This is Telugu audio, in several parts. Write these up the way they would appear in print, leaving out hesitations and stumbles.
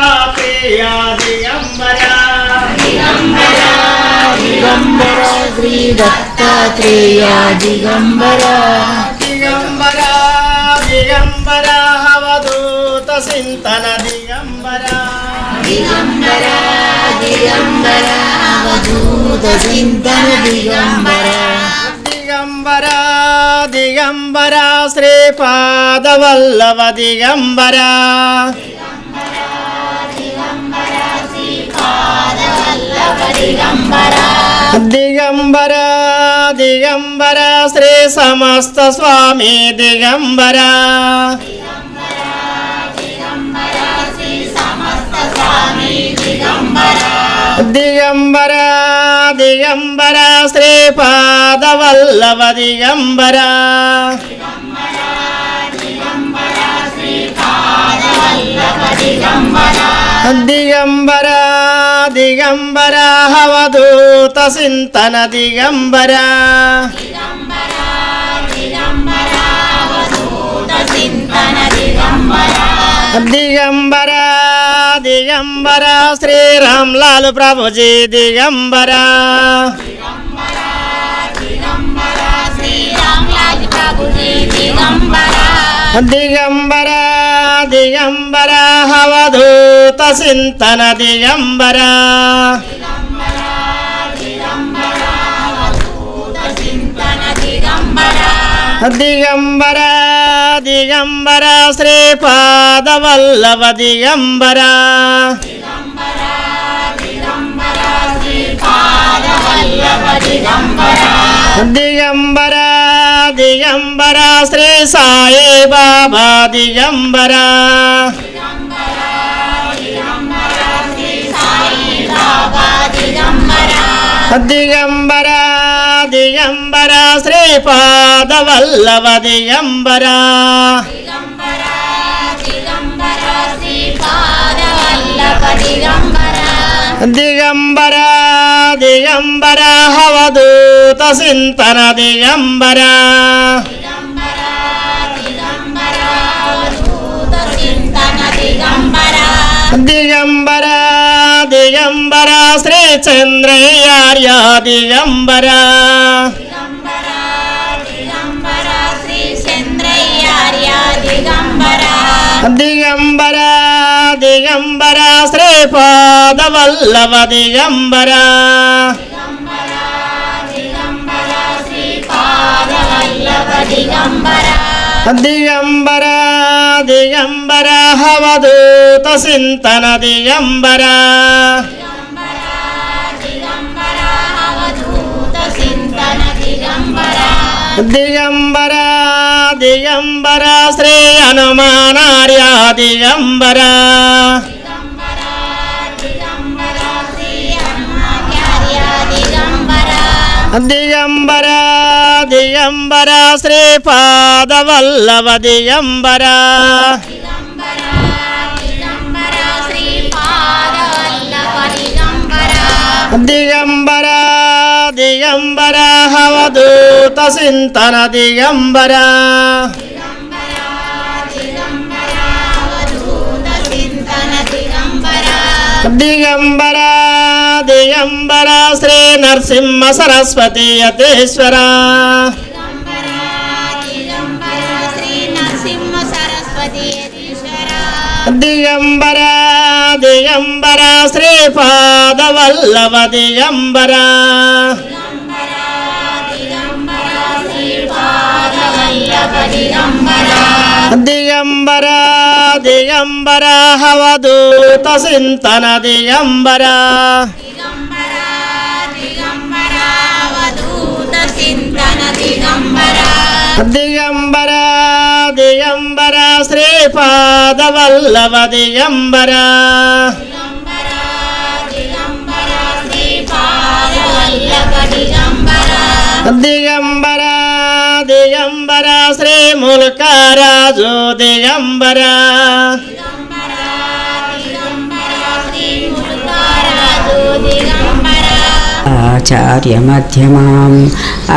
दत्तात्रेया दिगंबरा दिगंबरा दिगंबरा श्री दत्तात्रेया दिगंबरा दिगंबरा दिगंबरा अवधूत चिंतन दिगंबरा दिगंबरा दिगंबरा अवधूत चिंतन दिगंबरा दिगंबरा दिगंबरा श्रीपाद वल्लभ दिगंबरा दिगंबरा दिगंबरा श्री समस्त स्वामी दिगंबरा दिगंबरा दिगंबरा श्रीपाद वल्लभ दिगंबरा दिगंबरा दिगंबरा अवधूत चिंतन दिगंबरा दिगंबरा दिगंबरा श्री रामलाल प्रभु जी दिगंबरा दिगंबरा दिगंबरा अवधूत चिंतन दिगंबरा दिगंबरा दिगंबरा श्रीपाद वल्लभ दिगंबरा दिगंबरा दिगंबरा श्री साई बाबा दिगंबरा दिगंबरा दिगंबरा श्रीपाद वल्लभ दिगंबरा दिगंबरा दिगंबरा अवधूत चिंतन दिगंबरा दिगंबरा दिगंबरा श्री चंद्रयार्य दिगंबरा दिगंबरा दिगंबरा श्रीपाद वल्लभ दिगंबरा दिगंबरा दिगंबरा अवधूत चिंतन दिगंबरा दिगंबरा दिगंबरा श्री हनुमानार्य दिगंबरा दिगंबरा दिगंबरा श्रीपाद वल्लभ दिगंबरा दिगंबरा दिगंबरा अवधूत चिंतन दिगंबरा दिगंबरा दिगंबरा श्री नरसिंह सरस्वती यतीश्वरा दिगंबरा दिगंबरा श्रीपाद वल्लभ दिगंबरा दिगंबरा दिगंबरा अवधूत चिंतन दिगंबरा दिगंबरा दिगंबरा श्रीपाद वल्लभ दिगंबरा दिगंबरा दिगंबरा श्री मुल्काराजु दिगंबरा आचार्य मध्यमाम्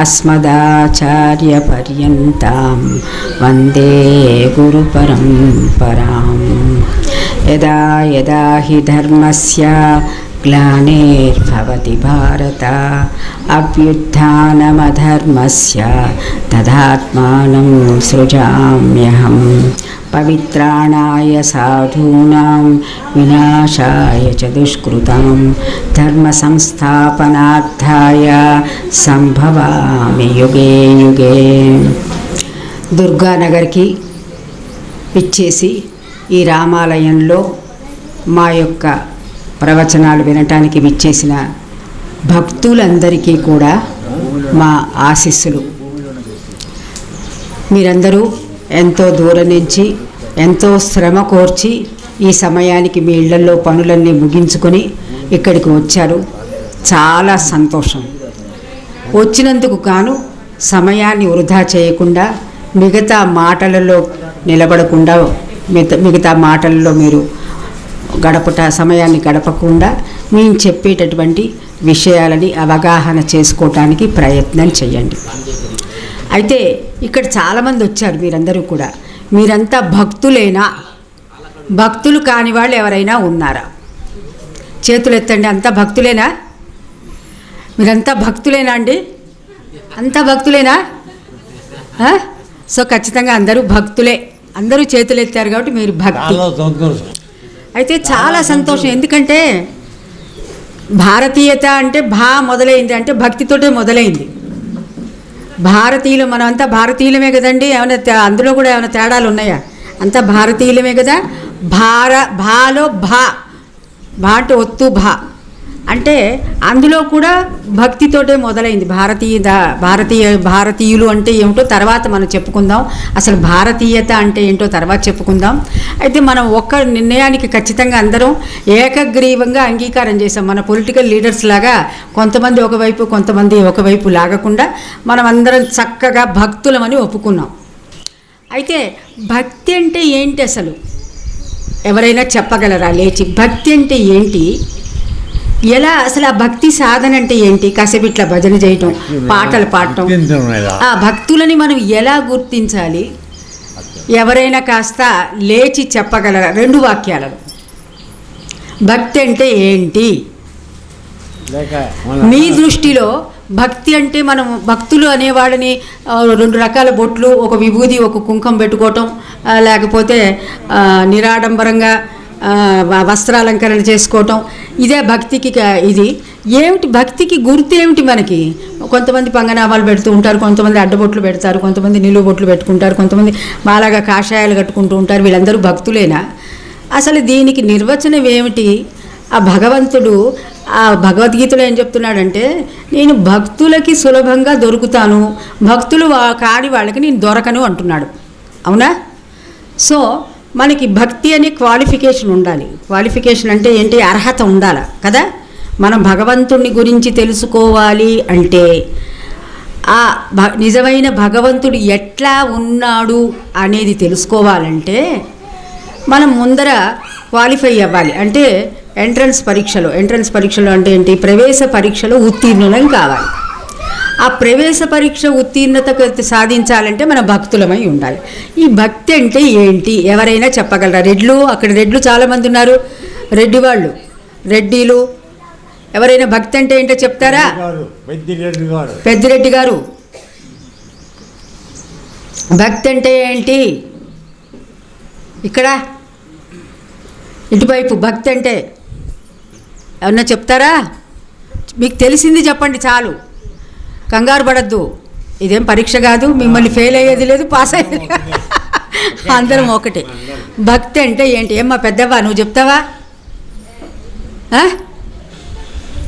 अस्मदाचार्य पर्यन्तां वन्दे गुरुपरम्पराम् యదా యదా హి ధర్మస్య గ్లానిర్భవతి భారత అభ్యుత్థానమధర్మస్య తదాత్మానం సృజామ్యహం పవిత్రాణాయ సాధూనాం వినాశాయ చ దుష్కృతాం ధర్మ సంస్థాపనార్థాయ సంభవామి యుగే యుగే. దుర్గానగర్కి పిచ్చేసి ఈ రామాలయంలో మా యొక్క ప్రవచనాలు వినటానికి విచ్చేసిన భక్తులందరికీ కూడా మా ఆశీస్సులు. మీరందరూ ఎంతో దూరం నుంచి ఎంతో శ్రమ కోర్చి ఈ సమయానికి మీ ఇళ్లలో పనులన్నీ ముగించుకొని ఇక్కడికి వచ్చారు. చాలా సంతోషం. వచ్చినందుకు గాను సమయాన్ని వృధా చేయకుండా మిగతా మాటలలో నిలబడకుండా మిగతా మాటల్లో మీరు సమయాన్ని గడపకుండా మేము చెప్పేటటువంటి విషయాలని అవగాహన చేసుకోవటానికి ప్రయత్నం చేయండి. అయితే ఇక్కడ చాలామంది వచ్చారు. మీరందరూ కూడా మీరంతా భక్తులేనా? భక్తులు కాని వాళ్ళు ఎవరైనా ఉన్నారా? చేతులు ఎత్తండి. అంతా భక్తులేనా? మీరంతా భక్తులేనా అండి? అంతా భక్తులేనా? సో ఖచ్చితంగా అందరూ భక్తులే. అందరూ చేతులు ఎత్తారు కాబట్టి మీరు భక్తి. అయితే చాలా సంతోషం. ఎందుకంటే భారతీయత అంటే మొదలైంది అంటే భక్తితోటే మొదలైంది. భారతీయులు, మనం అంతా భారతీయులమే కదండి. ఏమైనా అందులో కూడా ఏమైనా తేడాలు ఉన్నాయా? అంతా భారతీయులమే కదా. భాలో భా అంటే ఒత్తు భా అంటే అందులో కూడా భక్తితోటే మొదలైంది. భారతీయులు అంటే ఏమిటో తర్వాత మనం చెప్పుకుందాం. అసలు భారతీయత అంటే ఏంటో తర్వాత చెప్పుకుందాం. అయితే మనం ఒక్క నిర్ణయానికి ఖచ్చితంగా అందరం ఏకగ్రీవంగా అంగీకారం చేసాం. మన పొలిటికల్ లీడర్స్ లాగా కొంతమంది ఒకవైపు కొంతమంది ఒకవైపు లాగకుండా మనం అందరం చక్కగా భక్తులమని ఒప్పుకున్నాం. అయితే భక్తి అంటే ఏంటి అసలు? ఎవరైనా చెప్పగలరా లేచి? భక్తి అంటే ఏంటి? ఎలా అసలు ఆ భక్తి సాధన అంటే ఏంటి? కాసేపు ఇట్లా భజన చేయటం, పాటలు పాడటం, ఆ భక్తులని మనం ఎలా గుర్తించాలి? ఎవరైనా కాస్త లేచి చెప్పగలరా 2 వాక్యాలను? భక్తి అంటే ఏంటి మీ దృష్టిలో? భక్తి అంటే మనం భక్తులు అనేవాళ్ళని 2 రకాల బొట్లు, ఒక విభూది, ఒక కుంకం పెట్టుకోవటం, లేకపోతే నిరాడంబరంగా వస్త్రాలంకరణ చేసుకోవటం, ఇదే భక్తికి. ఇది ఏమిటి భక్తికి గుర్తు ఏమిటి మనకి? కొంతమంది పంగనామాలు పెడుతూ ఉంటారు, కొంతమంది అడ్డబొట్లు పెడతారు, కొంతమంది నిలువు బొట్లు పెట్టుకుంటారు, కొంతమంది మాలాగా కాషాయాలు కట్టుకుంటూ ఉంటారు. వీళ్ళందరూ భక్తులేనా? అసలు దీనికి నిర్వచనం ఏమిటి? ఆ భగవంతుడు ఆ భగవద్గీతలో ఏం చెప్తున్నాడంటే, నేను భక్తులకి సులభంగా దొరుకుతాను, భక్తులు కాని వాళ్ళకి నేను దొరకను అంటున్నాడు. అవునా? సో మనకి భక్తి అనే క్వాలిఫికేషన్ ఉండాలి. క్వాలిఫికేషన్ అంటే ఏంటి? అర్హత ఉండాలి కదా. మనం భగవంతుని గురించి తెలుసుకోవాలి అంటే ఆ నిజమైన భగవంతుడు ఎట్లా ఉన్నాడు అనేది తెలుసుకోవాలంటే మనం ముందర క్వాలిఫై అవ్వాలి. అంటే ఎంట్రన్స్ పరీక్షలు అంటే ఏంటి? ప్రవేశ పరీక్షలో ఉత్తీర్ణులం కావాలి. ఆ ప్రవేశ పరీక్ష ఉత్తీర్ణత సాధించాలంటే మన భక్తులమై ఉండాలి. ఈ భక్తి అంటే ఏంటి? ఎవరైనా చెప్పగలరా? అక్కడ రెడ్లు చాలామంది ఉన్నారు. రెడ్డిలు ఎవరైనా భక్తి అంటే ఏంటో చెప్తారా? పెద్దిరెడ్డి గారు భక్తి అంటే ఏంటి? ఇక్కడ ఇటువైపు భక్తి అంటే ఏమన్నా చెప్తారా? మీకు తెలిసింది చెప్పండి చాలు, కంగారు పడద్దు. ఇదేం పరీక్ష కాదు, మిమ్మల్ని ఫెయిల్ అయ్యేది లేదు, పాస్ అయ్యేది. అందరం ఒకటే. భక్తి అంటే ఏంటి? ఏమ్మా పెద్దవా, నువ్వు చెప్తావా?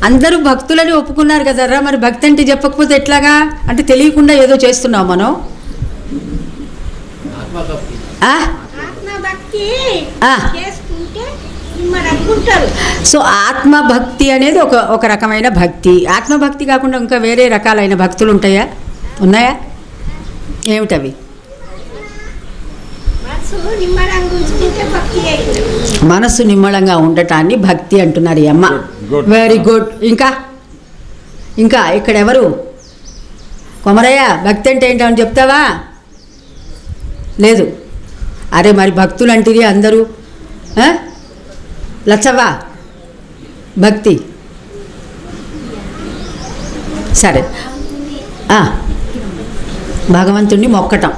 అందరూ భక్తులని ఒప్పుకున్నారు కదరా, మరి భక్తి అంటే చెప్పకపోతే ఎట్లాగా? అంటే తెలియకుండా ఏదో చేస్తున్నాం మనం. సో ఆత్మభక్తి అనేది ఒక రకమైన భక్తి. ఆత్మభక్తి కాకుండా ఇంకా వేరే రకాలైన భక్తులు ఉన్నాయా? ఏమిటవి? మనసు నిమ్మలంగా ఉండటాన్ని భక్తి అంటున్నారు ఈ అమ్మ. Very good. ఇంకా ఇక్కడ ఎవరు? కొమరయ్య భక్తి అంటే ఏంటని చెప్తావా? లేదు. అరే మరి భక్తులు అంటే అందరూ లచ్చవ్వా భక్తి సరే భగవంతుణ్ణి మొక్కటం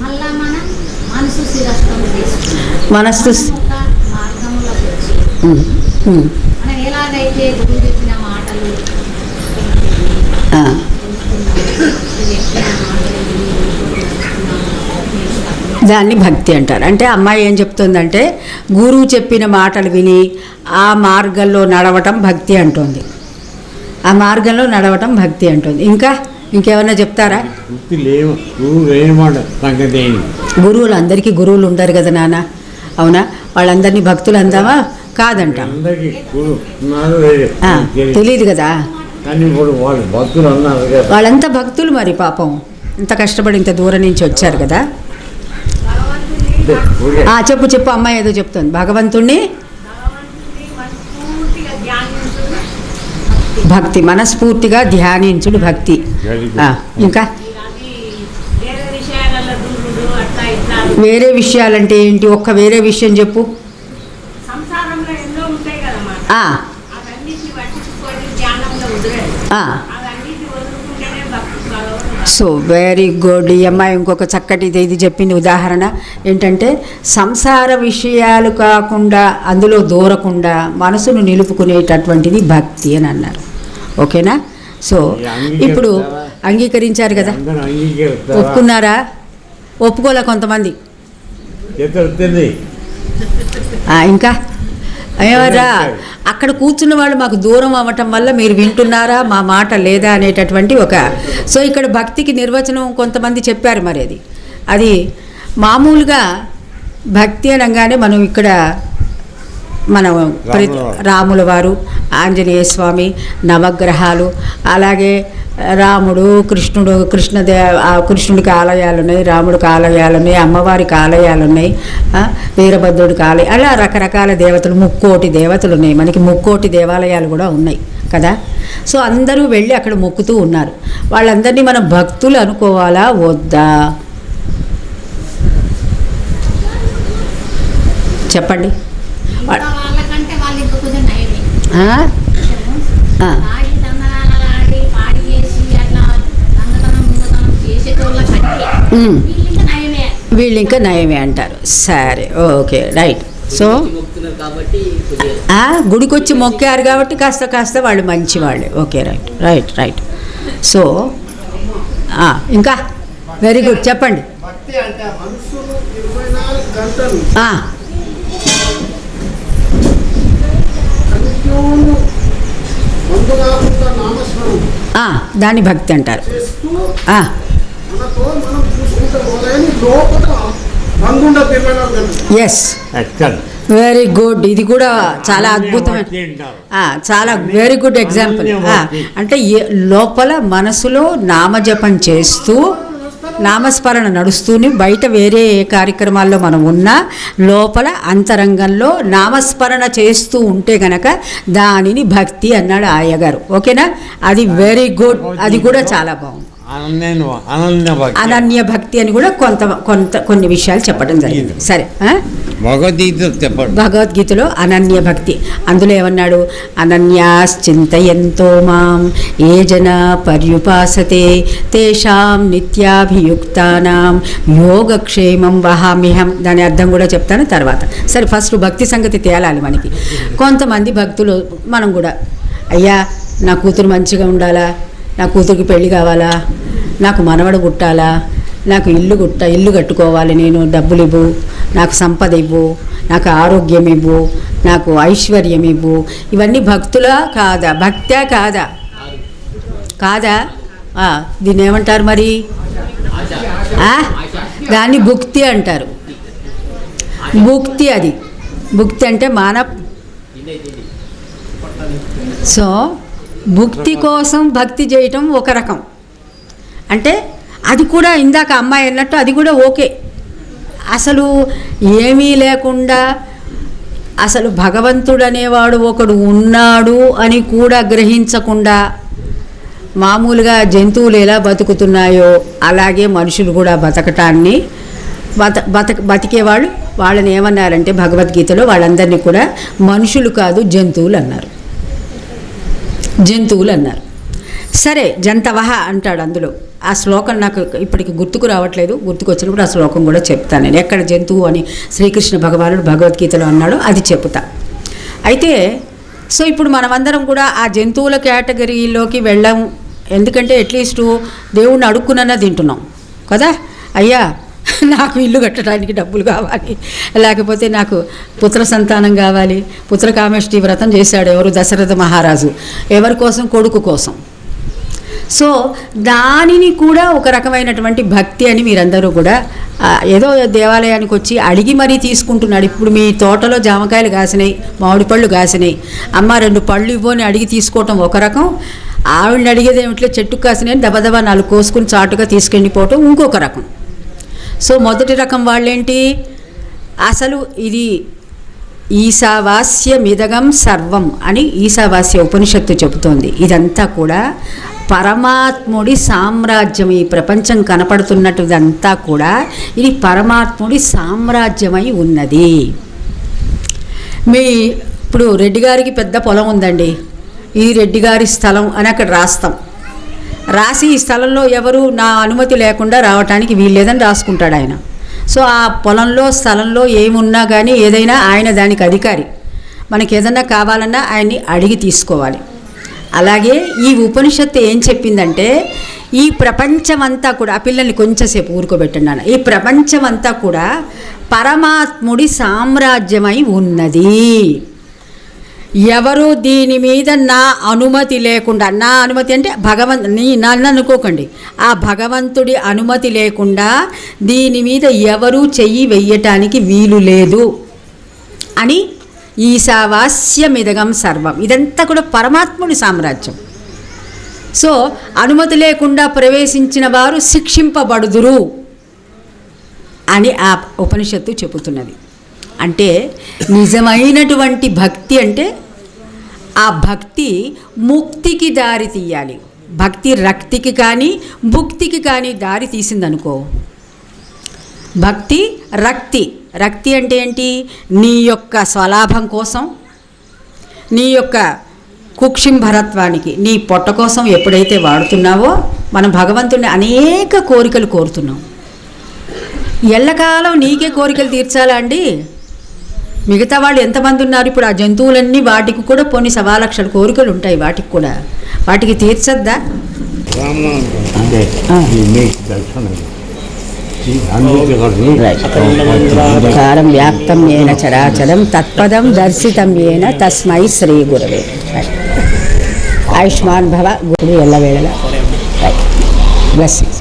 మళ్ళా మన మనసు స్థిరత్వం చేసుకుంటాం. మనస్సు ఒక మార్గంలోకి వచ్చి మనం ఎలాగైతే గురువు చెప్పిన మాటలు దాన్ని భక్తి అంటారు. అంటే అమ్మాయి ఏం చెప్తుందంటే గురువు చెప్పిన మాటలు విని ఆ మార్గంలో నడవటం భక్తి అంటుంది. ఆ మార్గంలో నడవటం భక్తి అంటుంది. ఇంకేమన్నా చెప్తారా? గురువులు అందరికీ గురువులు ఉండరు కదా నాన్న, అవునా? వాళ్ళందరినీ భక్తులు అందామా? కాదంటాం, తెలియదు కదా. వాళ్ళంతా భక్తులు మరి, పాపం ఇంత కష్టపడి ఇంత దూరం నుంచి వచ్చారు కదా. చెప్పు అమ్మాయి ఏదో చెప్తుంది. భగవంతుణ్ణి భక్తి, మనస్ఫూర్తిగా ధ్యానించుడు భక్తి. ఇంకా వేరే విషయాలంటే ఏంటి? ఒక్క వేరే విషయం చెప్పు. So very good. ఈ అమ్మాయి ఇంకొక చక్కటి ఇది చెప్పింది ఉదాహరణ ఏంటంటే, సంసార విషయాలు కాకుండా అందులో దూరకుండా మనసును నిలుపుకునేటటువంటిది భక్తి అని అన్నారు. ఓకేనా? సో ఇప్పుడు అంగీకరించారు కదా, ఒప్పుకున్నారా? ఒప్పుకోలే కొంతమంది. ఇంకా ఏమరా అక్కడ కూర్చున్న వాళ్ళు మాకు దూరం అవ్వటం వల్ల మీరు వింటున్నారా మా మాట లేదా అనేటటువంటి సో ఇక్కడ భక్తికి నిర్వచనం కొంతమంది చెప్పారు. మరి అది మామూలుగా భక్తి అనగానే మనం ఇక్కడ మనం రాముల వారు, ఆంజనేయ స్వామి, నవగ్రహాలు, అలాగే రాముడు, కృష్ణుడు, కృష్ణుడికి ఆలయాలు ఉన్నాయి, రాముడికి ఆలయాలు ఉన్నాయి, అమ్మవారికి ఆలయాలు ఉన్నాయి, వీరభద్రుడికి ఆలయం, అలా రకరకాల దేవతలు, 3,000,000 దేవతలు ఉన్నాయి. మనకి 3,000,000 దేవాలయాలు కూడా ఉన్నాయి కదా. సో అందరూ వెళ్ళి అక్కడ మొక్కుతూ ఉన్నారు. వాళ్ళందరినీ మనం భక్తులు అనుకోవాలా వద్దా? చెప్పండి. వాళ్ళకంటే వాళ్ళు ఇంకా కొంచెం నయమే. వీళ్ళు ఇంకా నయమే అంటారు. సరే, ఓకే, రైట్. సో గుడికి వచ్చి మొక్కారు కాబట్టి కాస్త వాళ్ళు మంచి వాళ్ళే. Okay, right. సో ఇంకా వెరీ గుడ్, చెప్పండి. దాన్ని భక్తి అంటారు. Yes, very good. ఇది కూడా చాలా అద్భుతమైన, చాలా వెరీ గుడ్ ఎగ్జాంపుల్. అంటే లోపల మనసులో నామజపం చేస్తూ, నామస్మరణ నడుస్తూనే, బయట వేరే ఏ కార్యక్రమాల్లో మనం ఉన్నా లోపల అంతరంగంలో నామస్మరణ చేస్తూ ఉంటే గనక దానిని భక్తి అన్నాడు అయ్యగారు. ఓకేనా? అది వెరీ గుడ్. అది కూడా చాలా బాగుంది. అనన్య భక్తి అని కూడా కొన్ని విషయాలు చెప్పడం జరిగింది. సరే, భగవద్గీతలో అనన్య భక్తి, అందులో ఏమన్నాడు? అనన్యాశ్చింతయంతో మాం ఏ జన పర్యుపాసతే తేషాం నిత్యాభియుక్తానాం యోగక్షేమం వహామ్యహం. దాని అర్థం కూడా చెప్తాను తర్వాత. సరే, ఫస్ట్ భక్తి సంగతి తేలాలి మనకి. కొంతమంది భక్తులు మనం కూడా, అయ్యా నా కూతురు మంచిగా ఉండాలా, నా కూతురికి పెళ్ళి కావాలా, నాకు మనవడు పుట్టాలా, నాకు ఇల్లు కట్టుకోవాలి, నేను డబ్బులు ఇవ్వు, నాకు సంపద ఇవ్వు, నాకు ఆరోగ్యం ఇవ్వు, నాకు ఐశ్వర్యం ఇవ్వు. ఇవన్నీ భక్తులా కాదా? భక్త్యా కాదా? దీన్ని ఏమంటారు మరి? దాన్ని భుక్తి అంటారు. భుక్తి భుక్తి అంటే సో భుక్తి కోసం భక్తి చేయటం ఒక రకం. అంటే అది కూడా ఇందాక అమ్మాయి అన్నట్టు అది కూడా ఓకే. అసలు ఏమీ లేకుండా, అసలు భగవంతుడు అనేవాడు ఒకడు ఉన్నాడు అని కూడా గ్రహించకుండా, మామూలుగా జంతువులు ఎలా బతుకుతున్నాయో అలాగే మనుషులు కూడా బతకటాన్ని బతికేవాళ్ళు వాళ్ళని ఏమన్నారంటే భగవద్గీతలో వాళ్ళందరినీ కూడా మనుషులు కాదు జంతువులు అన్నారు. జంతువులు అన్నారు. సరే, జంతవహ అంటాడు అందులో. ఆ శ్లోకం నాకు ఇప్పటికి గుర్తుకు రావట్లేదు, గుర్తుకొచ్చినప్పుడు ఆ శ్లోకం కూడా చెప్తాను నేను. ఎక్కడ జంతువు అని శ్రీకృష్ణ భగవానుడు భగవద్గీతలో అన్నాడో అది చెప్తా. అయితే సో ఇప్పుడు మనమందరం కూడా ఆ జంతువుల కేటగిరీలోకి వెళ్ళాము. ఎందుకంటే అట్లీస్ట్ దేవుణ్ణి అడుక్కునన్నా తింటున్నాం కదా. అయ్యా నాకు ఇల్లు కట్టడానికి డబ్బులు కావాలి, లేకపోతే నాకు పుత్ర సంతానం కావాలి. పుత్రకామేష్టి వ్రతం చేశాడు ఎవరు? దశరథ మహారాజు. ఎవరి కోసం? కొడుకు కోసం. సో దానిని కూడా ఒక రకమైనటువంటి భక్తి అని మీరందరూ కూడా ఏదో దేవాలయానికి వచ్చి అడిగి మరీ తీసుకుంటున్నాడు. ఇప్పుడు మీ తోటలో జామకాయలు కాసినాయి, మామిడి పళ్ళు కాసినాయి, అమ్మ 2 పళ్ళు ఇవ్వని అడిగి తీసుకోవటం ఒక రకం. ఆవిడని అడిగేది ఏమిట్లో చెట్టుకు కాసినాయి దబదబా 4 కోసుకుని చాటుగా తీసుకెళ్ళిపోవటం ఇంకొక రకం. సో మొదటి రకం వాళ్ళేంటి? అసలు ఇది ఈశావాస్యమిదగం సర్వం అని ఈశావాస్య ఉపనిషత్తు చెబుతోంది. ఇదంతా కూడా పరమాత్ముడి సామ్రాజ్యం. ఈ ప్రపంచం కనపడుతున్నట్టుదంతా కూడా ఇది పరమాత్ముడి సామ్రాజ్యమై ఉన్నది. ఇప్పుడు రెడ్డి గారికి పెద్ద పొలం ఉందండి, ఈ రెడ్డి గారి స్థలం అని అక్కడ రాస్తాం. రాసి ఈ స్థలంలో ఎవరు నా అనుమతి లేకుండా రావటానికి వీల్లేదని రాసుకుంటాడు ఆయన. సో ఆ పొలంలో స్థలంలో ఏమున్నా కానీ ఏదైనా ఆయన దానికి అధికారి. మనకి ఏదన్నా కావాలన్నా ఆయన్ని అడిగి తీసుకోవాలి. అలాగే ఈ ఉపనిషత్తు ఏం చెప్పిందంటే ఈ ప్రపంచమంతా కూడా, ఆ పిల్లల్ని కొంచెంసేపు ఊరుకోబెట్టండి నాన్న, ఈ ప్రపంచమంతా కూడా పరమాత్ముడి సామ్రాజ్యమై ఉన్నది. ఎవరు దీని మీద నా అనుమతి లేకుండా, నా అనుమతి అంటే నన్ను అనుకోకండి, ఆ భగవంతుడి అనుమతి లేకుండా దీని మీద ఎవరూ చెయ్యి వెయ్యటానికి వీలు లేదు అని ఈశావాస్యమిదగం సర్వం. ఇదంతా కూడా పరమాత్ముడి సామ్రాజ్యం. సో అనుమతి లేకుండా ప్రవేశించిన వారు శిక్షింపబడుదురు అని ఆ ఉపనిషత్తు చెబుతున్నది. అంటే నిజమైనటువంటి భక్తి అంటే ఆ భక్తి ముక్తికి దారి తీయాలి. భక్తి రక్తికి కానీ భుక్తికి కానీ దారి తీసిందనుకో. భక్తి రక్తి. రక్తి అంటే ఏంటి? నీ యొక్క స్వలాభం కోసం, నీ యొక్క కుక్షింభరత్వానికి, నీ పొట్ట కోసం ఎప్పుడైతే వాడుతున్నావో, మనం భగవంతుడిని అనేక కోరికలు కోరుతున్నాం. ఎల్లకాలం నీకే కోరికలు తీర్చాలా అండి? మిగతా వాళ్ళు ఎంతమంది ఉన్నారు? ఇప్పుడు ఆ జంతువులన్నీ వాటికి కూడా కొన్ని 1,00,000 కోరికలు ఉంటాయి. వాటికి కూడా వాటికి తీర్చద్దా? కారం వ్యాప్తం ఏన చరాచరం తత్పదం దర్శితం ఏన తస్మై శ్రీ గురవే. ఆయుష్మాన్ భవ. గురుడు ఎల్లవేళల బ్లెస్సింగ్స్.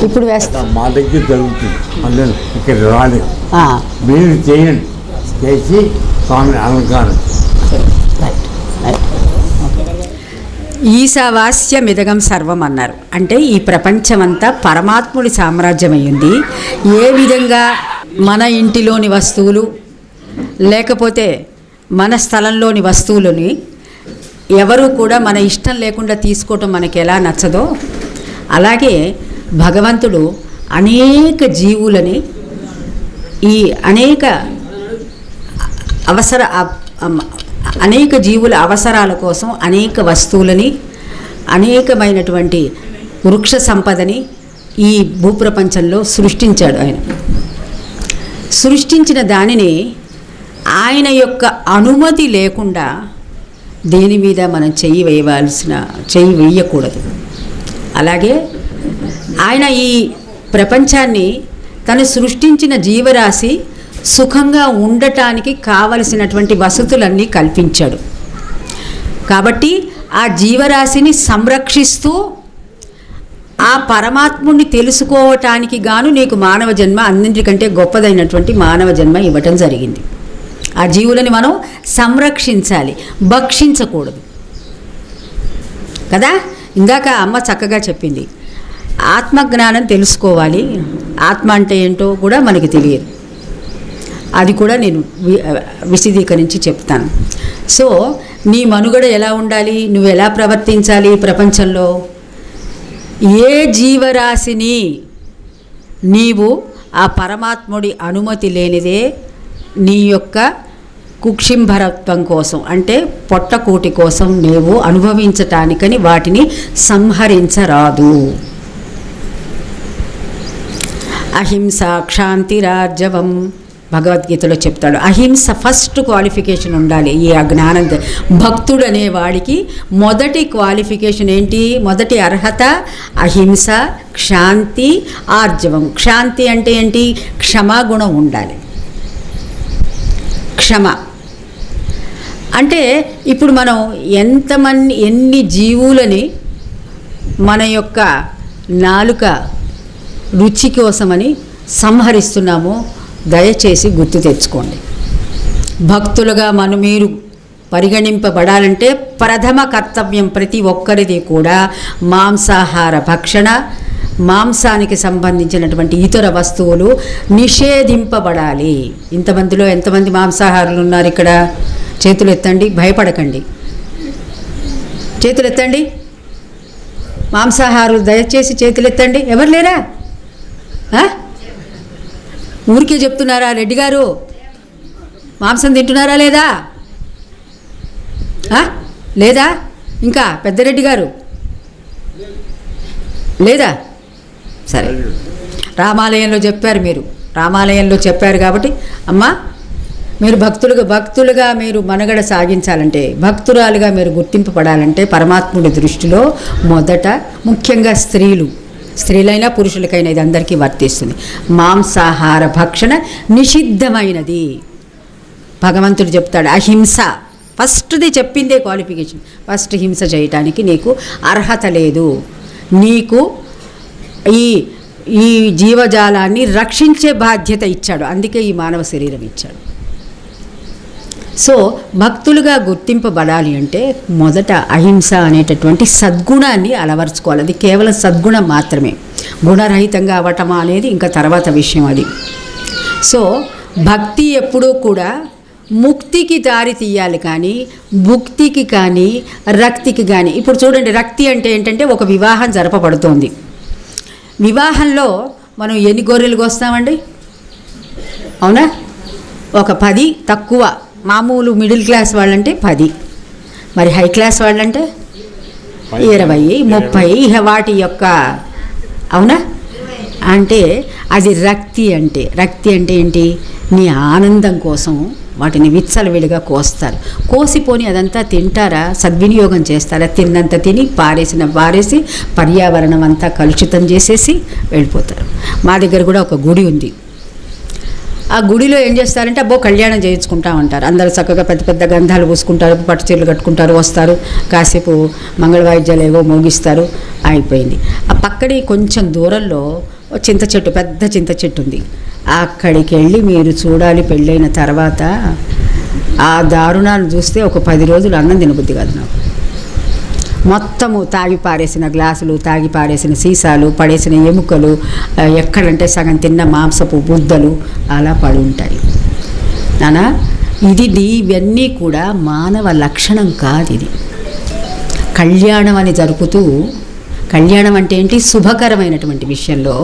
ఇప్పుడు వేస్తాం. మా దగ్గర జరుగుతుంది, అందులో ఇక్కడ రాలేదు. మీరు చేయండి, చేసి స్వామి అలంకారం. ఈశావాస్యమిదగం సర్వం అన్నారు. అంటే ఈ ప్రపంచమంతా పరమాత్ముడి సామ్రాజ్యమైంది. ఏ విధంగా మన ఇంటిలోని వస్తువులు లేకపోతే మన స్థలంలోని వస్తువులని ఎవరు కూడా మన ఇష్టం లేకుండా తీసుకోవటం మనకి ఎలా నచ్చదో, అలాగే భగవంతుడు అనేక జీవులని ఈ అనేక జీవుల అవసరాల కోసం అనేక వస్తువులని, అనేకమైనటువంటి వృక్ష సంపదని ఈ భూప్రపంచంలో సృష్టించాడు. ఆయన సృష్టించిన దానిని ఆయన యొక్క అనుమతి లేకుండా దేని మీద మనం చెయ్యి వేయకూడదు. అలాగే ఆయన ఈ ప్రపంచాన్ని తను సృష్టించిన జీవరాశి సుఖంగా ఉండటానికి కావలసినటువంటి వసతులన్నీ కల్పించాడు. కాబట్టి ఆ జీవరాశిని సంరక్షిస్తూ ఆ పరమాత్ముడిని తెలుసుకోవటానికి గాను నీకు మానవ జన్మ, అన్నింటికంటే గొప్పదైనటువంటి మానవ జన్మ ఇవ్వటం జరిగింది. ఆ జీవులని మనం సంరక్షించాలి, భక్షించకూడదు కదా. ఇందాక అమ్మ చక్కగా చెప్పింది, ఆత్మజ్ఞానం తెలుసుకోవాలి. ఆత్మ అంటే ఏంటో కూడా మనకి తెలియదు, అది కూడా నేను విశదీకరించి చెప్తాను. సో నీ మనుగడ ఎలా ఉండాలి, నువ్వు ఎలా ప్రవర్తించాలి ప్రపంచంలో? ఏ జీవరాశిని నీవు ఆ పరమాత్ముడి అనుమతి లేనిదే నీ యొక్క కుక్షింభరత్వం కోసం అంటే పొట్టకూటి కోసం నీవు అనుభవించటానికని వాటిని సంహరించరాదు. అహింస క్షాంతిరార్జవం భగవద్గీతలో చెప్తాడు. అహింస ఫస్ట్ క్వాలిఫికేషన్ ఉండాలి. ఈ అజ్ఞానం భక్తుడు అనేవాడికి మొదటి క్వాలిఫికేషన్ ఏంటి? మొదటి అర్హత అహింస, క్షాంతి, ఆర్జవం. క్షాంతి అంటే ఏంటి? క్షమాగుణం ఉండాలి. క్షమ అంటే ఇప్పుడు మనం ఎన్ని జీవులని మన యొక్క నాలుక రుచి కోసమని సంహరిస్తున్నామో దయచేసి గుర్తు తెచ్చుకోండి. భక్తులుగా మీరు పరిగణింపబడాలంటే ప్రథమ కర్తవ్యం ప్రతి ఒక్కరిది కూడా మాంసాహార భక్షణ, మాంసానికి సంబంధించినటువంటి ఇతర వస్తువులు నిషేధింపబడాలి. ఇంతమందిలో ఎంతమంది మాంసాహారులు ఉన్నారు ఇక్కడ? చేతులు ఎత్తండి, భయపడకండి. చేతులు ఎత్తండి. మాంసాహారులు దయచేసి చేతులు ఎత్తండి. ఎవరు లేరా? ఊరికే చెప్తున్నారా? రెడ్డి గారు మాంసం తింటున్నారా లేదా? లేదా? ఇంకా పెద్దరెడ్డి గారు లేదా? సరే, రామాలయంలో చెప్పారు. మీరు రామాలయంలో చెప్పారు కాబట్టి అమ్మా, మీరు భక్తులుగా మీరు మనుగడ సాగించాలంటే, భక్తురాలుగా మీరు గుర్తింపబడాలంటే పరమాత్ముడి దృష్టిలో మొదట ముఖ్యంగా స్త్రీలైనా పురుషులకైనా ఇది అందరికీ వర్తిస్తుంది. మాంసాహార భక్షణ నిషిద్ధమైనది. భగవంతుడు చెప్తాడు అహింస. ఫస్ట్ది చెప్పిందే క్వాలిఫికేషన్. ఫస్ట్ హింస చేయటానికి నీకు అర్హత లేదు. నీకు ఈ జీవజాలాన్ని రక్షించే బాధ్యత ఇచ్చాడు. అందుకే ఈ మానవ శరీరం ఇచ్చాడు. సో భక్తులుగా గుర్తింపబడాలి అంటే మొదట అహింస అనేటటువంటి సద్గుణాన్ని అలవర్చుకోవాలి. అది కేవలం సద్గుణం మాత్రమే. గుణరహితంగా అవ్వటమా అనేది ఇంకా తర్వాత విషయం అది. సో భక్తి ఎప్పుడూ కూడా ముక్తికి దారి తీయాలి కానీ భుక్తికి కానీ రక్తికి కానీ. ఇప్పుడు చూడండి, రక్తి అంటే ఏంటంటే ఒక వివాహం జరపబడుతోంది. వివాహంలో మనం ఎన్ని గొర్రెలు కోస్తామండి? అవునా? ఒక 10 తక్కువ. మామూలు మిడిల్ క్లాస్ వాళ్ళంటే 10, మరి హై క్లాస్ వాళ్ళంటే 20, 30. ఇక వాటి యొక్క అవునా అంటే అది రక్తి అంటే. రక్తి అంటే ఏంటి? నీ ఆనందం కోసం వాటిని విచ్చలవిడిగా కోస్తారు. కోసిపోని అదంతా తింటారా? సద్వినియోగం చేస్తారా? తిన్నంత తిని పారేసి పర్యావరణం అంతా కలుషితం చేసేసి వెళ్ళిపోతారు. మా దగ్గర కూడా ఒక గుడి ఉంది. ఆ గుడిలో ఏం చేస్తారంటే కళ్యాణం చేయించుకుంటామంటారు. అందరూ చక్కగా పెద్ద పెద్ద గంధాలు పూసుకుంటారు, పట్టు చీరలు కట్టుకుంటారు, వస్తారు, కాసేపు మంగళ వాయిద్యాలు ఏవో మోగిస్తారు, అయిపోయింది. ఆ పక్కనే కొంచెం దూరంలో చింత చెట్టు, పెద్ద చింత చెట్టు ఉంది. అక్కడికి వెళ్ళి మీరు చూడాలి. పెళ్ళైన తర్వాత ఆ దారుణాలు చూస్తే ఒక 10 రోజులు అన్నం తినబుద్ధి కాదు నాకు. మొత్తము తాగి పారేసిన గ్లాసులు, తాగి పారేసిన సీసాలు, పడేసిన ఎముకలు, ఎక్కడంటే సగం తిన్న మాంసపు బుద్దలు అలా పడి ఉంటాయి. నానా ఇవన్నీ కూడా మానవ లక్షణం కాదు. ఇది కళ్యాణం అని జరుపుతూ, కళ్యాణం అంటే ఏంటి? శుభకరమైనటువంటి విషయంలో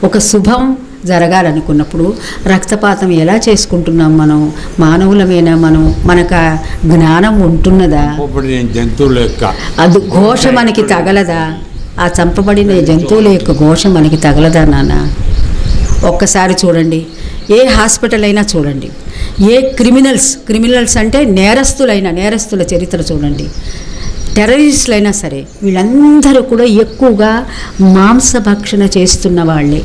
ఒక శుభం జరగాలనుకున్నప్పుడు రక్తపాతం ఎలా చేసుకుంటున్నాం మనం? మానవులమేనా మనం? మనకు జ్ఞానం ఉంటున్నదా? జంతువుల యొక్క అది ఘోష మనకి తగలదా? ఆ చంపబడిన జంతువుల యొక్క ఘోష మనకి తగలదా నాన్న? ఒక్కసారి చూడండి, ఏ హాస్పిటల్ అయినా చూడండి, ఏ క్రిమినల్స్ అంటే నేరస్తుల చరిత్ర చూడండి, టెర్రరిస్టులైనా సరే వీళ్ళందరూ కూడా ఎక్కువగా మాంసభక్షణ చేస్తున్న వాళ్ళే.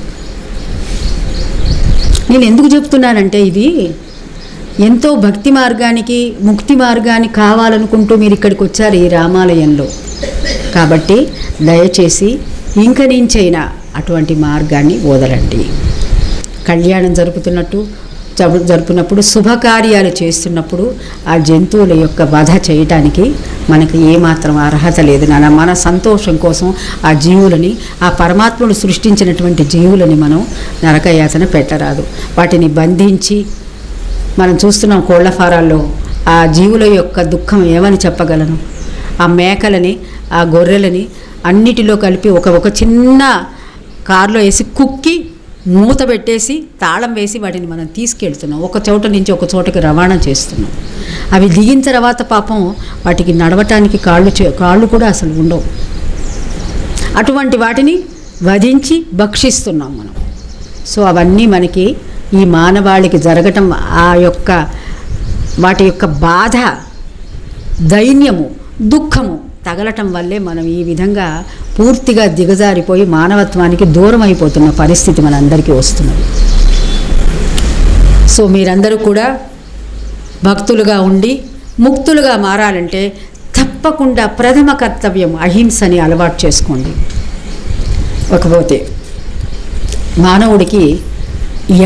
నేను ఎందుకు చెప్తున్నానంటే ఇది ఎంతో భక్తి మార్గానికి, ముక్తి మార్గానికి కావాలనుకుంటూ మీరు ఇక్కడికి వచ్చారు ఈ రామాలయంలో. కాబట్టి దయచేసి ఇంక నుంచైనా అటువంటి మార్గాన్ని వదలండి. కళ్యాణం జరుపునప్పుడు శుభకార్యాలు చేస్తున్నప్పుడు ఆ జంతువుల యొక్క వధ చేయటానికి మనకు ఏమాత్రం అర్హత లేదు నాన్న. మన సంతోషం కోసం ఆ జీవులని, ఆ పరమాత్ముడు సృష్టించినటువంటి జీవులని మనం నరకయాతన పెట్టరాదు. వాటిని బంధించి మనం చూస్తున్నాం కోళ్ల ఫారాల్లో ఆ జీవుల యొక్క దుఃఖం ఏమని చెప్పగలను? ఆ మేకలని, ఆ గొర్రెలని అన్నిటిలో కలిపి ఒక చిన్న కారులో వేసి కుక్కి మూత పెట్టేసి తాళం వేసి వాటిని మనం తీసుకెళ్తున్నాం, ఒక చోట నుంచి ఒక చోటకి రవాణా చేస్తున్నాం. అవి దిగిన తర్వాత పాపం వాటికి నడవటానికి కాళ్ళు కూడా అసలు ఉండవు. అటువంటి వాటిని వధించి భక్షిస్తున్నాం మనం. సో అవన్నీ మనకి ఈ మానవాళికి జరగటం, వాటి యొక్క బాధ, దైన్యము, దుఃఖము తగలటం వల్లే మనం ఈ విధంగా పూర్తిగా దిగజారిపోయి మానవత్వానికి దూరం అయిపోతున్న పరిస్థితి మనందరికీ వస్తున్నది. సో మీరందరూ కూడా భక్తులుగా ఉండి ముక్తులుగా మారాలంటే తప్పకుండా ప్రథమ కర్తవ్యం అహింసని అలవాటు చేసుకోండి. ఇకపోతే మానవుడికి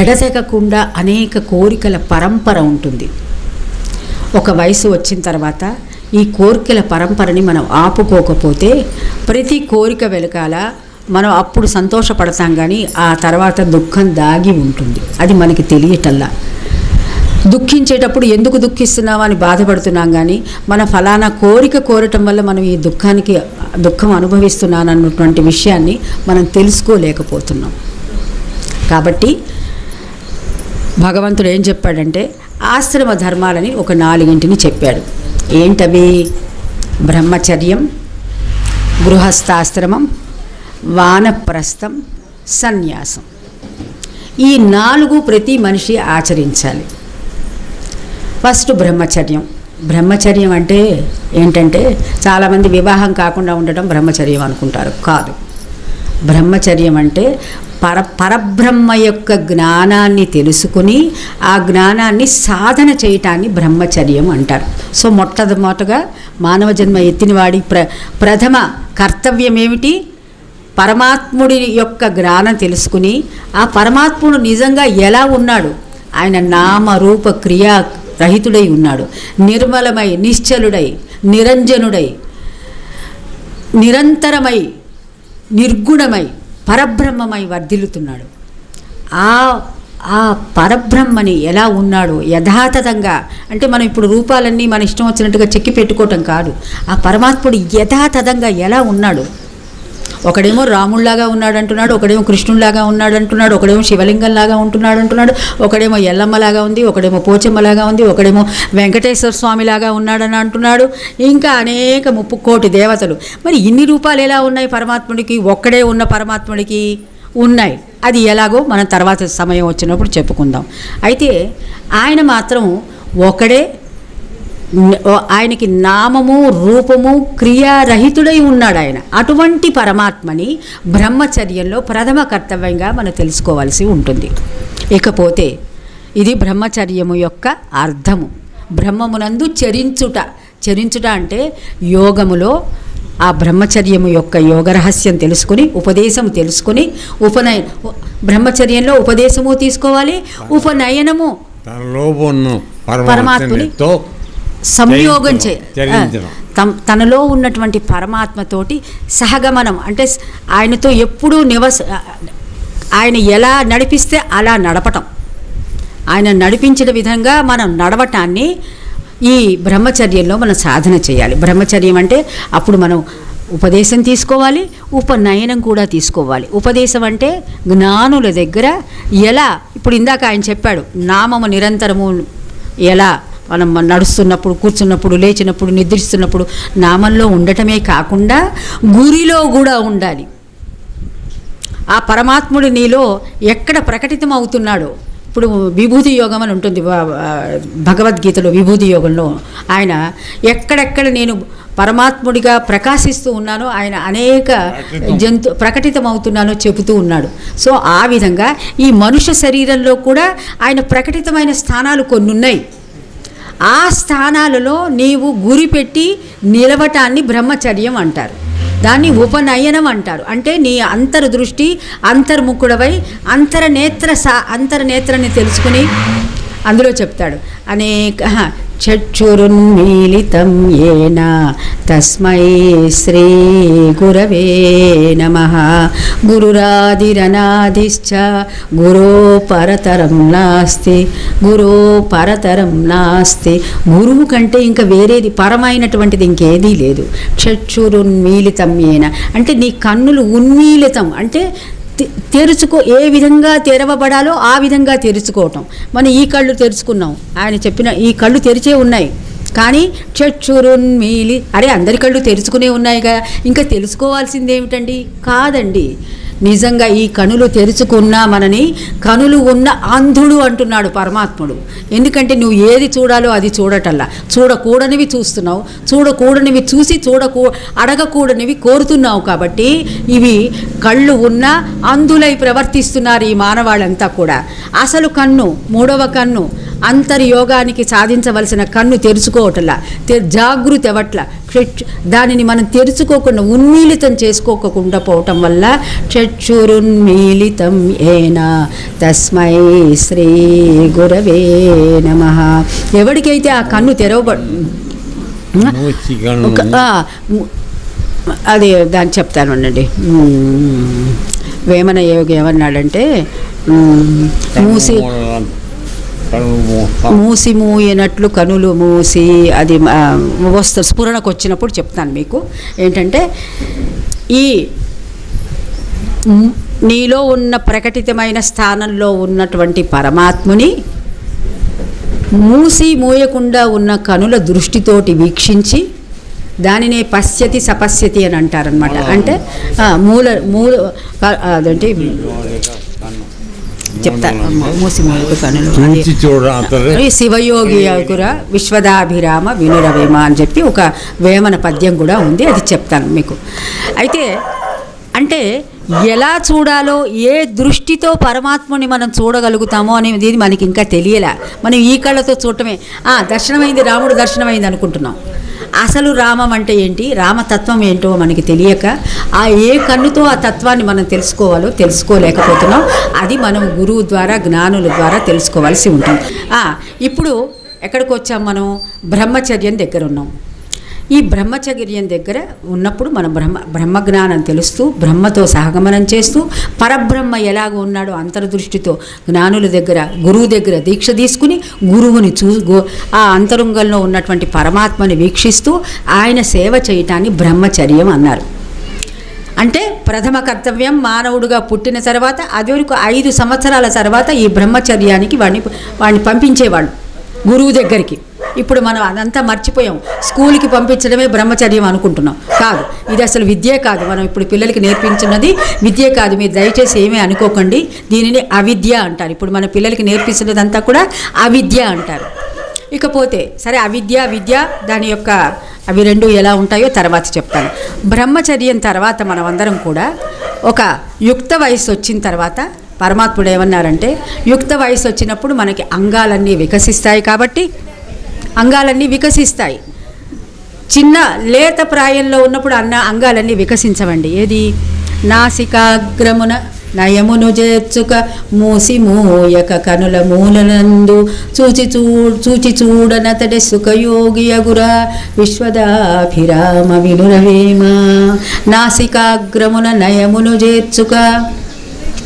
ఎడతెగకుండా అనేక కోరికల పరంపర ఉంటుంది. ఒక వయసు వచ్చిన తర్వాత ఈ కోరికల పరంపరని మనం ఆపుకోకపోతే ప్రతి కోరిక వెనకాల మనం అప్పుడు సంతోషపడతాం, కానీ ఆ తర్వాత దుఃఖం దాగి ఉంటుంది. అది మనకి తెలియటల్లా. దుఃఖించేటప్పుడు ఎందుకు దుఃఖిస్తున్నామా అని బాధపడుతున్నాం, కానీ మన ఫలానా కోరిక కోరటం వల్ల మనం ఈ దుఃఖం అనుభవిస్తున్నానన్నటువంటి విషయాన్ని మనం తెలుసుకోలేకపోతున్నాం. కాబట్టి భగవంతుడు ఏం చెప్పాడంటే ఆశ్రమ ధర్మాలని ఒక 4 చెప్పాడు. ఏంటవి? బ్రహ్మచర్యం, గృహస్థాశ్రమం, వానప్రస్థం, సన్యాసం. ఈ 4 ప్రతి మనిషి ఆచరించాలి. ఫస్ట్ బ్రహ్మచర్యం. బ్రహ్మచర్యం అంటే ఏంటంటే చాలామంది వివాహం కాకుండా ఉండటం బ్రహ్మచర్యం అనుకుంటారు. కాదు. బ్రహ్మచర్యం అంటే పరబ్రహ్మ యొక్క జ్ఞానాన్ని తెలుసుకుని ఆ జ్ఞానాన్ని సాధన చేయటాన్ని బ్రహ్మచర్యం అంటారు. సో మొట్టమొదటగా మానవ జన్మ ఎత్తినవాడి ప్రథమ కర్తవ్యం ఏమిటి? పరమాత్ముడి యొక్క జ్ఞానం తెలుసుకుని ఆ పరమాత్ముడు నిజంగా ఎలా ఉన్నాడు, ఆయన నామ రూప క్రియా రహితుడై ఉన్నాడు, నిర్మలమై, నిశ్చలుడై, నిరంజనుడై, నిరంతరమై, నిర్గుణమై, పరబ్రహ్మమై వర్ధిల్లుతున్నాడు. ఆ పరబ్రహ్మని ఎలా ఉన్నాడు యథాతథంగా, అంటే మనం ఇప్పుడు రూపాలన్నీ మన ఇష్టం వచ్చినట్టుగా చెక్కి పెట్టుకోవటం కాదు. ఆ పరమాత్ముడు యథాతథంగా ఎలా ఉన్నాడు? ఒకడేమో రాముళ్లాగా ఉన్నాడు అంటున్నాడు, ఒకడేమో కృష్ణుడిలాగా ఉన్నాడు అంటున్నాడు, ఒకడేమో శివలింగంలాగా ఉంటున్నాడు అంటున్నాడు, ఒకడేమో ఎల్లమ్మలాగా ఉంది, ఒకడేమో పోచమ్మలాగా ఉంది, ఒకడేమో వెంకటేశ్వర స్వామిలాగా ఉన్నాడని అంటున్నాడు. ఇంకా అనేక 30 కోటి దేవతలు. మరి ఇన్ని రూపాలు ఎలా ఉన్నాయి పరమాత్ముడికి? ఒక్కడే ఉన్న పరమాత్ముడికి ఉన్నాయి. అది ఎలాగో మనం తర్వాత సమయం వచ్చినప్పుడు చెప్పుకుందాం. అయితే ఆయన మాత్రం ఒకడే, ఆయనకి నామము రూపము క్రియారహితుడై ఉన్నాడు ఆయన. అటువంటి పరమాత్మని బ్రహ్మచర్యంలో ప్రథమ కర్తవ్యంగా మనం తెలుసుకోవాల్సి ఉంటుంది. ఇకపోతే ఇది బ్రహ్మచర్యము యొక్క అర్థము. బ్రహ్మమునందు చరించుట అంటే యోగములో ఆ బ్రహ్మచర్యము యొక్క యోగ రహస్యం తెలుసుకుని, ఉపదేశము తెలుసుకుని, బ్రహ్మచర్యంలో ఉపదేశము తీసుకోవాలి, ఉపనయనము పరమాత్మునితో సంయోగం తనలో ఉన్నటువంటి పరమాత్మతోటి సహగమనం, అంటే ఆయనతో ఎప్పుడూ ఆయన ఎలా నడిపిస్తే అలా నడపటం, ఆయన నడిపించిన విధంగా మనం నడవటాన్ని ఈ బ్రహ్మచర్యంలో మనం సాధన చేయాలి. బ్రహ్మచర్యం అంటే అప్పుడు మనం ఉపదేశం తీసుకోవాలి, ఉపనయనం కూడా తీసుకోవాలి. ఉపదేశం అంటే జ్ఞానుల దగ్గర ఎలా, ఇప్పుడు ఇందాక ఆయన చెప్పాడు నామము నిరంతరము ఎలా మనం నడుస్తున్నప్పుడు, కూర్చున్నప్పుడు, లేచినప్పుడు, నిద్రిస్తున్నప్పుడు నామంలో ఉండటమే కాకుండా గురిలో కూడా ఉండాలి. ఆ పరమాత్ముడు నీలో ఎక్కడ ప్రకటితం అవుతున్నాడో, ఇప్పుడు విభూతి యోగం అని ఉంటుంది భగవద్గీతలో. విభూతి యోగంలో ఆయన ఎక్కడెక్కడ నేను పరమాత్ముడిగా ప్రకాశిస్తూ ఉన్నానో ఆయన అనేక ప్రకటితం అవుతున్నానో చెబుతూ ఉన్నాడు. సో ఆ విధంగా ఈ మనుష్య శరీరంలో కూడా ఆయన ప్రకటితమైన స్థానాలు కొన్ని ఉన్నాయి. ఆ స్థానాలలో నీవు గురిపెట్టి నిలవటాన్ని బ్రహ్మచర్యం అంటారు. దాన్ని ఉపనయనం అంటారు. అంటే నీ అంతర్దృష్టి అంతర్ముఖుడవై అంతర్నేత్రాన్ని తెలుసుకుని అందులో చెప్తాడు అనేక చక్షురున్మీలితం ఏన తస్మై శ్రీ గురవే నమః గురురాదిరనాదిశ్చ గురో పరతరం నాస్తి. గురువు కంటే ఇంకా వేరేది పరమైనటువంటిది ఇంకేదీ లేదు. చక్షురున్మీలితం ఏన అంటే నీ కన్నులు ఉన్మీలితం అంటే ఏ విధంగా తెరవబడాలో ఆ విధంగా తెరుచుకోవటం. మనం ఈ కళ్ళు తెరుచుకున్నాం, ఆయన చెప్పిన ఈ కళ్ళు తెరిచే ఉన్నాయి, కానీ చక్షురున్మీలి అరే అందరి కళ్ళు తెరుచుకునే ఉన్నాయిగా, ఇంకా తెలుసుకోవాల్సింది ఏమిటండి? కాదండి, నిజంగా ఈ కనులు తెరుచుకున్నా మనని కనులు ఉన్న అంధుడు అంటున్నాడు పరమాత్ముడు. ఎందుకంటే నువ్వు ఏది చూడాలో అది చూడటల్లా, చూడకూడనివి చూస్తున్నావు, చూడకూడనివి చూసి అడగకూడనివి కోరుతున్నావు. కాబట్టి ఇవి కళ్ళు ఉన్న అంధులై ప్రవర్తిస్తున్నారు ఈ మానవాళ్ళంతా కూడా. అసలు కన్ను, మూడవ కన్ను, అంతర్యోగానికి సాధించవలసిన కన్ను తెరుచుకోవటంలా, జాగృతి అవ్వట్ల, దానిని మనం తెరుచుకోకుండా ఉన్మీలితం చేసుకోకుండా పోవటం వల్ల చక్షురున్మీలితం ఏన తస్మై శ్రీ గురవే నమః. ఎవరికైతే ఆ కన్ను అది దాన్ని చెప్తాను అండి. వేమన యోగి ఏమన్నాడంటే మూసి మూయనట్లు కనులు మూసి, అది స్ఫురణకు వచ్చినప్పుడు చెప్తాను మీకు. ఏంటంటే ఈ నీలో ఉన్న ప్రకటితమైన స్థానంలో ఉన్నటువంటి పరమాత్ముని మూసి మూయకుండా ఉన్న కనుల దృష్టితోటి వీక్షించి దానినే పశ్యతి సపశ్యతి అని అంటారనమాట. అంటే అదేంటి చెప్తాను, మూసి మూయకు కనులు శివయోగి యోగుర విశ్వదాభిరామ వినురవేమ అని చెప్పి ఒక వేమన పద్యం కూడా ఉంది, అది చెప్తాను మీకు. అయితే అంటే ఎలా చూడాలో, ఏ దృష్టితో పరమాత్మని మనం చూడగలుగుతామో అనేది మనకి ఇంకా తెలియలే. మనం ఈ కళ్ళతో చూడటమే, దర్శనమైంది, రాముడు దర్శనమైంది అనుకుంటున్నాం. అసలు రామం అంటే ఏంటి, రామతత్వం ఏంటో మనకి తెలియక ఏ కన్నుతో ఆ తత్వాన్ని మనం తెలుసుకోవాలో తెలుసుకోలేకపోతున్నాం. అది మనం గురువు ద్వారా, జ్ఞానుల ద్వారా తెలుసుకోవాల్సి ఉంటుంది. ఇప్పుడు ఎక్కడికి వచ్చాం? మనం బ్రహ్మచర్యం దగ్గర ఉన్నాం. ఈ బ్రహ్మచర్యం దగ్గర ఉన్నప్పుడు మనం బ్రహ్మజ్ఞానం తెలుస్తూ, బ్రహ్మతో సహగమనం చేస్తూ, పరబ్రహ్మ ఎలాగో ఉన్నాడో అంతర్దృష్టితో జ్ఞానుల దగ్గర, గురువు దగ్గర దీక్ష తీసుకుని గురువుని ఆ అంతరంగంలో ఉన్నటువంటి పరమాత్మని వీక్షిస్తూ ఆయన సేవ చేయటాన్ని బ్రహ్మచర్యం అన్నారు. అంటే ప్రథమ కర్తవ్యం మానవుడిగా పుట్టిన తర్వాత అది వరకు 5 సంవత్సరాల తర్వాత ఈ బ్రహ్మచర్యానికి వాడిని పంపించేవాళ్ళు గురువు దగ్గరికి. ఇప్పుడు మనం అదంతా మర్చిపోయాం. స్కూల్కి పంపించడమే బ్రహ్మచర్యం అనుకుంటున్నాం. కాదు, ఇది అసలు విద్యే కాదు. మనం ఇప్పుడు పిల్లలకి నేర్పించినది విద్యే కాదు. మీరు దయచేసి ఏమీ అనుకోకండి, దీనిని అవిద్య అంటారు. ఇప్పుడు మన పిల్లలకి నేర్పించినదంతా కూడా అవిద్య అంటారు. ఇకపోతే సరే, అవిద్య విద్య దాని యొక్క అవి రెండు ఎలా ఉంటాయో తర్వాత చెప్తాను. బ్రహ్మచర్యం తర్వాత మనం అందరం కూడా ఒక యుక్త వయసు వచ్చిన తర్వాత పరమాత్ముడు ఏమన్నారంటే, యుక్త వయసు వచ్చినప్పుడు మనకి అంగాలన్నీ వికసిస్తాయి. కాబట్టి అంగాలన్నీ వికసిస్తాయి. చిన్న లేత ప్రాయంలో ఉన్నప్పుడు అంగాలన్నీ వికసించవండి. ఏది? నాసికాగ్రమున నయమును చేర్చుక మూసి మూయక కనుల మూలనందు చూచి చూడనతడే సుఖయోగి అగురా విశ్వదాభిరామ వినురవేమ. నాసికాగ్రమున నయమును చేర్చుక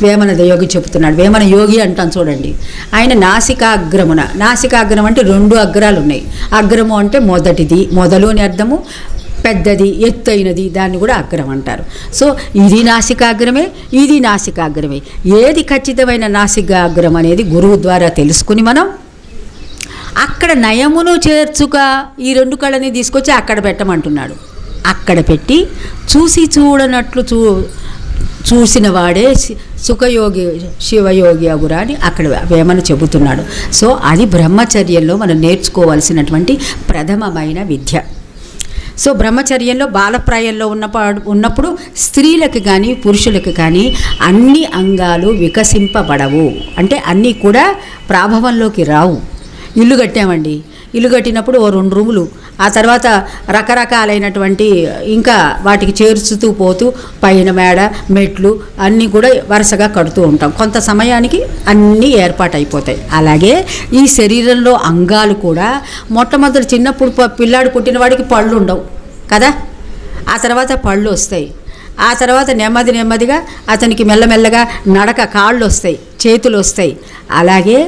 వేమన యోగి చెబుతున్నాడు. వేమన యోగి అంటాం చూడండి. ఆయన నాసికాగ్రం అంటే 2 అగ్రాలు ఉన్నాయి. అగ్రము అంటే మొదటిది, మొదలు అని అర్థము, పెద్దది, ఎత్తైనది, దాన్ని కూడా అగ్రం అంటారు. సో ఇది నాసికాగ్రమే, ఇది నాసికాగ్రమే. ఏది ఖచ్చితమైన నాసికాగ్రం అనేది గురువు ద్వారా తెలుసుకుని మనం అక్కడ నయమును చేర్చుక ఈ 2 కళ్ళని తీసుకొచ్చి అక్కడ పెట్టమంటున్నాడు. అక్కడ పెట్టి చూసి చూడనట్లు చూసిన వాడే సుఖయోగి శివయోగి అగురా అని అక్కడ వేమన చెబుతున్నాడు. సో అది బ్రహ్మచర్యంలో మనం నేర్చుకోవాల్సినటువంటి ప్రథమమైన విద్య. సో బ్రహ్మచర్యంలో బాలప్రాయంలో ఉన్నప్పుడు స్త్రీలకు కానీ పురుషులకు కానీ అన్ని అంగాలు వికసింపబడవు. అంటే అన్నీ కూడా ప్రాభవంలోకి రావు. ఇల్లు కట్టామండి, ఇల్లు కట్టినప్పుడు ఓ 2 రూములు, ఆ తర్వాత రకరకాలైనటువంటి ఇంకా వాటికి చేర్చుతూ పోతూ పైన మేడ, మెట్లు అన్నీ కూడా వరుసగా కడుతూ ఉంటాం. కొంత సమయానికి అన్నీ ఏర్పాటైపోతాయి. అలాగే ఈ శరీరంలో అంగాలు కూడా మొట్టమొదటి చిన్నప్పుడు పిల్లాడు పుట్టిన వాడికి పళ్ళు ఉండవు కదా, ఆ తర్వాత పళ్ళు వస్తాయి. ఆ తర్వాత నెమ్మదిగా అతనికి మెల్లమెల్లగా నడక, కాళ్ళు వస్తాయి, చేతులు వస్తాయి. అలాగే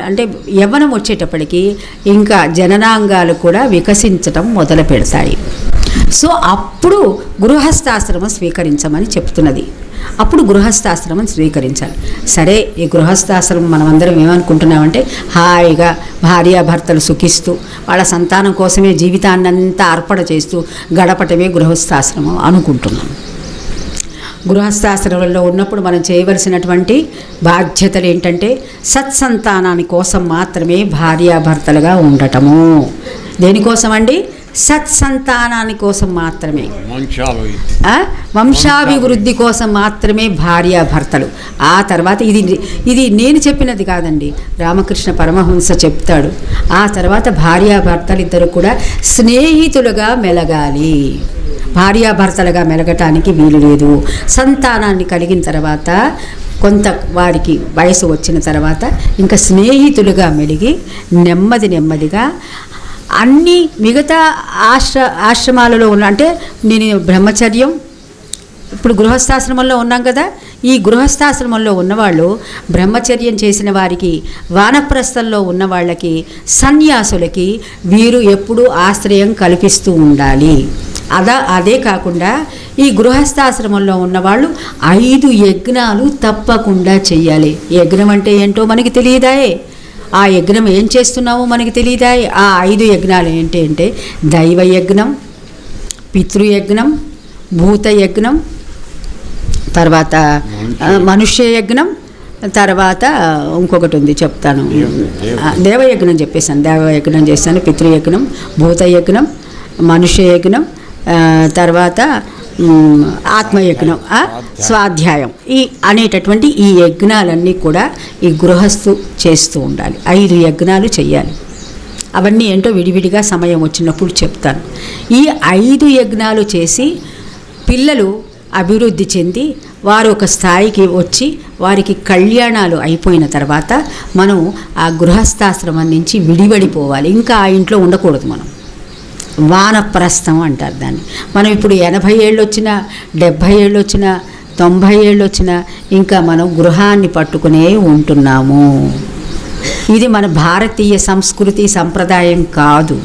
అంటే యవ్వనం వచ్చేటప్పటికి ఇంకా జననాంగాలు కూడా వికసించటం మొదలు పెడతాయి. సో అప్పుడు గృహస్థాశ్రమం స్వీకరించమని చెప్తున్నది. అప్పుడు గృహస్థాశ్రమం స్వీకరించాలి. సరే, ఈ గృహస్థాశ్రమం మనమందరం ఏమనుకుంటున్నామంటే హాయిగా భార్యాభర్తలు సుఖిస్తూ వాళ్ళ సంతానం కోసమే జీవితాన్నంతా అర్పణ చేస్తూ గడపటమే గృహస్థాశ్రమం అనుకుంటున్నాం. గృహస్థాశ్రమంలో ఉన్నప్పుడు మనం చేయవలసినటువంటి బాధ్యతలు ఏంటంటే సత్సంతానాని కోసం మాత్రమే భార్యాభర్తలుగా ఉండటము. దేనికోసం అండి? సత్సంతానాని కోసం మాత్రమే, వంశాభివృద్ధి కోసం మాత్రమే భార్యాభర్తలు. ఆ తర్వాత ఇది నేను చెప్పినది కాదండి, రామకృష్ణ పరమహంస చెప్తాడు. ఆ తర్వాత భార్యాభర్తలు ఇద్దరు కూడా స్నేహితులుగా మెలగాలి. భార్యాభర్తలుగా మెలగటానికి వీలు లేదు. సంతానాన్ని కలిగిన తర్వాత కొంత వారికి వయసు వచ్చిన తర్వాత ఇంకా స్నేహితులుగా మెలిగి నెమ్మదిగా అన్ని మిగతా ఆశ్రమాలలో ఉన్న, అంటే నేను బ్రహ్మచర్యం, ఇప్పుడు గృహస్థాశ్రమంలో ఉన్నాం కదా, ఈ గృహస్థాశ్రమంలో ఉన్నవాళ్ళు బ్రహ్మచర్యం చేసిన వారికి, వానప్రస్థంలో ఉన్న వాళ్ళకి, సన్యాసులకి వీరు ఎప్పుడూ ఆశ్రయం కల్పిస్తూ ఉండాలి. అదే కాకుండా ఈ గృహస్థాశ్రమంలో ఉన్నవాళ్ళు 5 యజ్ఞాలు తప్పకుండా చెయ్యాలి. యజ్ఞం అంటే ఏంటో మనకి తెలియదాయే, ఆ యజ్ఞం ఏం చేస్తున్నామో మనకి తెలియదాయే. ఆ 5 యజ్ఞాలు ఏంటి అంటే దైవయజ్ఞం, పితృయజ్ఞం, భూతయజ్ఞం, తర్వాత మనుష్య యజ్ఞం, తర్వాత ఇంకొకటి ఉంది చెప్తాను, దేవయజ్ఞం చెప్పేశాను. దేవయజ్ఞం చేశాను, పితృయజ్ఞం, భూతయజ్ఞం, మనుష్య యజ్ఞం, తర్వాత ఆత్మయజ్ఞం, స్వాధ్యాయం, ఈ అనేటటువంటి ఈ యజ్ఞాలన్నీ కూడా ఈ గృహస్థు చేస్తూ ఉండాలి. 5 యజ్ఞాలు చెయ్యాలి. అవన్నీ ఏంటో విడివిడిగా సమయం వచ్చినప్పుడు చెప్తాను. ఈ 5 యజ్ఞాలు చేసి పిల్లలు అభివృద్ధి చెంది వారు ఒక స్థాయికి వచ్చి వారికి కళ్యాణాలు అయిపోయిన తర్వాత మనం ఆ గృహస్థాశ్రమం నుంచి విడివడిపోవాలి. ఇంకా ఆ ఇంట్లో ఉండకూడదు. మనం వానప్రస్థం అంటారు దాన్ని. మనం ఇప్పుడు 80 ఏళ్ళు వచ్చినా, 70 ఏళ్ళు వచ్చినా, 90 ఏళ్ళు వచ్చినా ఇంకా మనం గృహాన్ని పట్టుకునే ఉంటున్నాము. ఇది మన భారతీయ సంస్కృతి సంప్రదాయం కాదు.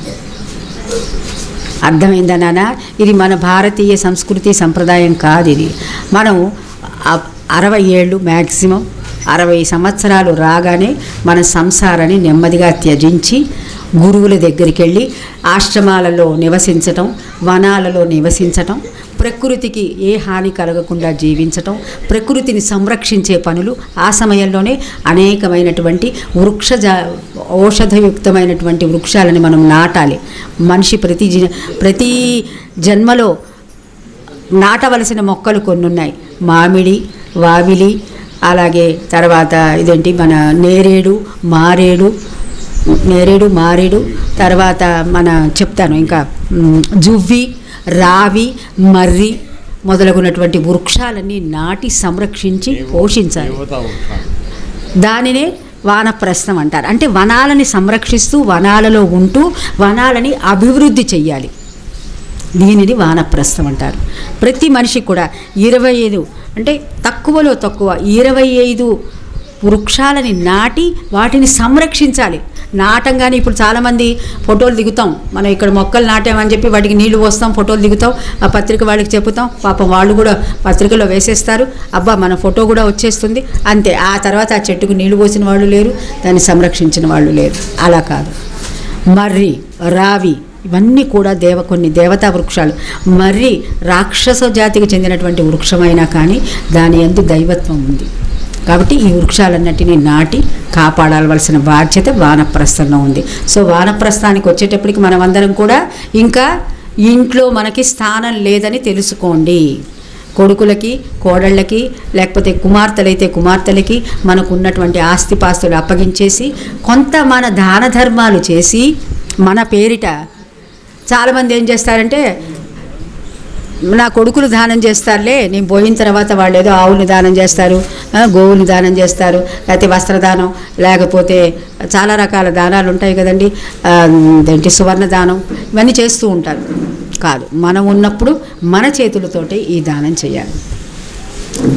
అర్థమైందా నాన్న? ఇది మన భారతీయ సంస్కృతి సంప్రదాయం కాదు. ఇది మనం 60 ఏళ్ళు మ్యాక్సిమం 60 సంవత్సరాలు రాగానే మన సంసారాన్ని నెమ్మదిగా త్యజించి గురువుల దగ్గరికి వెళ్ళి ఆశ్రమాలలో నివసించటం, వనాలలో నివసించటం, ప్రకృతికి ఏ హాని కలగకుండా జీవించటం, ప్రకృతిని సంరక్షించే పనులు. ఆ సమయంలోనే అనేకమైనటువంటి ఔషధయుక్తమైనటువంటి వృక్షాలని మనం నాటాలి. మనిషి ప్రతి జన్మలో నాటవలసిన మొక్కలు కొన్ని ఉన్నాయి. మామిడి, వావిలి, అలాగే తర్వాత ఇదేంటి మన నేరేడు, మారేడు, తర్వాత మన చెప్తాను ఇంకా జువ్వి, రావి, మర్రి మొదలగునటువంటి వృక్షాలన్నీ నాటి సంరక్షించి పోషించాలి. దానినే వానప్రస్థం అంటారు. అంటే వనాలని సంరక్షిస్తూ వనాలలో ఉంటూ వనాలని అభివృద్ధి చెయ్యాలి. దీనిని వానప్రస్థం అంటారు. ప్రతి మనిషికి కూడా 25 అంటే తక్కువలో తక్కువ 25 వృక్షాలని నాటి వాటిని సంరక్షించాలి. నాటంగానే ఇప్పుడు చాలామంది ఫోటోలు దిగుతాం. మనం ఇక్కడ మొక్కలు నాటామని చెప్పి వాటికి నీళ్లు పోస్తాం, ఫోటోలు దిగుతాం, ఆ పత్రిక వాళ్ళకి చెప్పుతాం. పాపం వాళ్ళు కూడా పత్రికలో వేసేస్తారు. అబ్బా మన ఫోటో కూడా వచ్చేస్తుంది అంతే. ఆ తర్వాత ఆ చెట్టుకు నీళ్లు పోసిన వాళ్ళు లేరు, దాన్ని సంరక్షించిన వాళ్ళు లేరు. అలా కాదు. మర్రి, రావి ఇవన్నీ కూడా కొన్ని దేవతా వృక్షాలు. మర్రి రాక్షస జాతికి చెందినటువంటి వృక్షమైనా కానీ దాని యందు దైవత్వం ఉంది. కాబట్టి ఈ వృక్షాలన్నిటినీ నాటి కాపాడాల్సిన బాధ్యత వానప్రస్థంలో ఉంది. సో వానప్రస్థానికి వచ్చేటప్పటికి మనమందరం కూడా ఇంకా ఇంట్లో మనకి స్థానం లేదని తెలుసుకోండి. కొడుకులకి, కోడళ్ళకి, లేకపోతే కుమార్తెలైతే కుమార్తెలకి మనకు ఉన్నటువంటి ఆస్తిపాస్తులు అప్పగించేసి కొంత మన దాన ధర్మాలు చేసి మన పేరిట చాలామంది ఏం చేస్తారంటే నా కొడుకులు దానం చేస్తారులే, నేను పోయిన తర్వాత వాళ్ళు ఏదో ఆవుని దానం చేస్తారు, గోవుని దానం చేస్తారు, లేకపోతే వస్త్రదానం, లేకపోతే చాలా రకాల దానాలు ఉంటాయి కదండి, ఏంటి సువర్ణ దానం, ఇవన్నీ చేస్తూ ఉంటారు. కాదు, మనం ఉన్నప్పుడు మన చేతులతోటి ఈ దానం చేయాలి.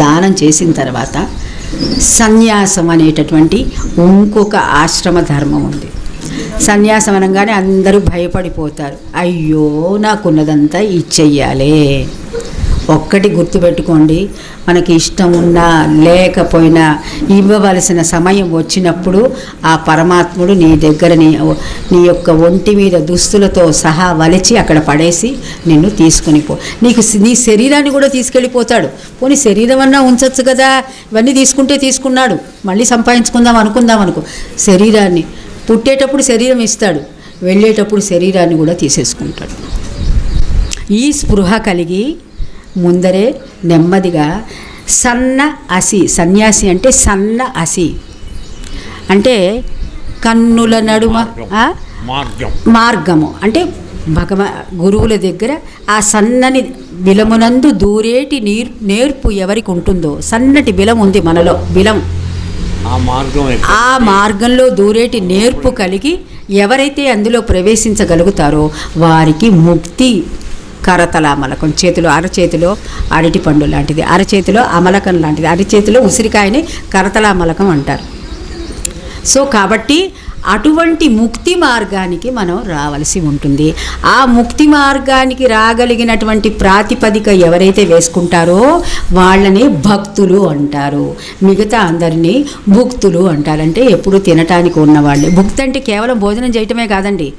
దానం చేసిన తర్వాత సన్యాసం అనేటటువంటి ఇంకొక ఆశ్రమ ధర్మం ఉంది. సన్యాసం అనగానే అందరూ భయపడిపోతారు. అయ్యో నాకున్నదంతా ఇచ్చెయ్యాలే, ఒక్కటి గుర్తుపెట్టుకోండి, మనకి ఇష్టం ఉన్నా లేకపోయినా ఇవ్వవలసిన సమయం వచ్చినప్పుడు ఆ పరమాత్ముడు నీ దగ్గర నీ యొక్క ఒంటి మీద దుస్తులతో సహా వలిచి అక్కడ పడేసి నిన్ను తీసుకుని నీకు నీ శరీరాన్ని కూడా తీసుకెళ్ళిపోతాడు. పోనీ శరీరం అన్నా ఉంచచ్చు కదా, ఇవన్నీ తీసుకున్నాడు, మళ్ళీ సంపాదించుకుందాం అనుకో. శరీరాన్ని పుట్టేటప్పుడు శరీరం ఇస్తాడు, వెళ్ళేటప్పుడు శరీరాన్ని కూడా తీసేసుకుంటాడు. ఈ స్పృహ కలిగి ముందరే నెమ్మదిగా సన్యాసి అంటే సన్న అసి అంటే కన్నుల నడుమ మార్గము అంటే గురువుల దగ్గర ఆ సన్నని బిలమునందు దూరేటి నేర్పు ఎవరికి ఉంటుందో, సన్నటి బిలం ఉంది మనలో, బిలం, ఆ మార్గంలో దూరేటి నేర్పు కలిగి ఎవరైతే అందులో ప్రవేశించగలుగుతారో వారికి ముక్తి. కరతలామలకం, చేతిలో అరచేతిలో అరటి పండు లాంటిది, అరచేతిలో అమలకం లాంటిది, అరచేతిలో ఉసిరికాయని కరతలామలకం అంటారు. సో కాబట్టి అటువంటి ముక్తి మార్గానికి మనం రావలసి ఉంటుంది. ఆ ముక్తి మార్గానికి రాగలిగినటువంటి ప్రాతిపదిక ఎవరైతే వేసుకుంటారో వాళ్ళని భక్తులు అంటారు. మిగతా అందరినీ భుక్తులు అంటారంటే ఎప్పుడు తినటానికి ఉన్నవాళ్ళే. భుక్తి అంటే కేవలం భోజనం చేయటమే కాదండి,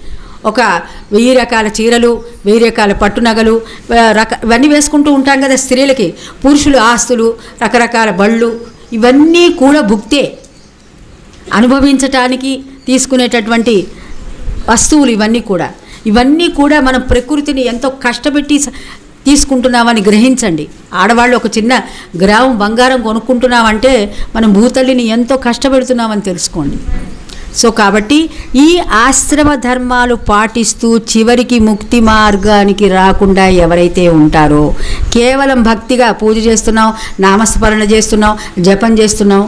ఒక 1000 రకాల చీరలు, 1000 రకాల పట్టునగలు ఇవన్నీ వేసుకుంటూ ఉంటాం కదా స్త్రీలకి. పురుషులు ఆస్తులు, రకరకాల బళ్ళు, ఇవన్నీ కూడా భుక్తే. అనుభవించటానికి తీసుకునేటటువంటి వస్తువులు ఇవన్నీ కూడా మనం ప్రకృతిని ఎంతో కష్టపెట్టి తీసుకుంటున్నామని గ్రహించండి. ఆడవాళ్ళు ఒక చిన్న గ్రామం బంగారం కొనుక్కుంటున్నామంటే మనం భూతల్లిని ఎంతో కష్టపెడుతున్నామని తెలుసుకోండి. సో కాబట్టి ఈ ఆశ్రమ ధర్మాలు పాటిస్తూ చివరికి ముక్తి మార్గానికి రాకుండా ఎవరైతే ఉంటారో, కేవలం భక్తిగా పూజ చేస్తున్నాం, నామస్మరణ చేస్తున్నాం, జపం చేస్తున్నాం,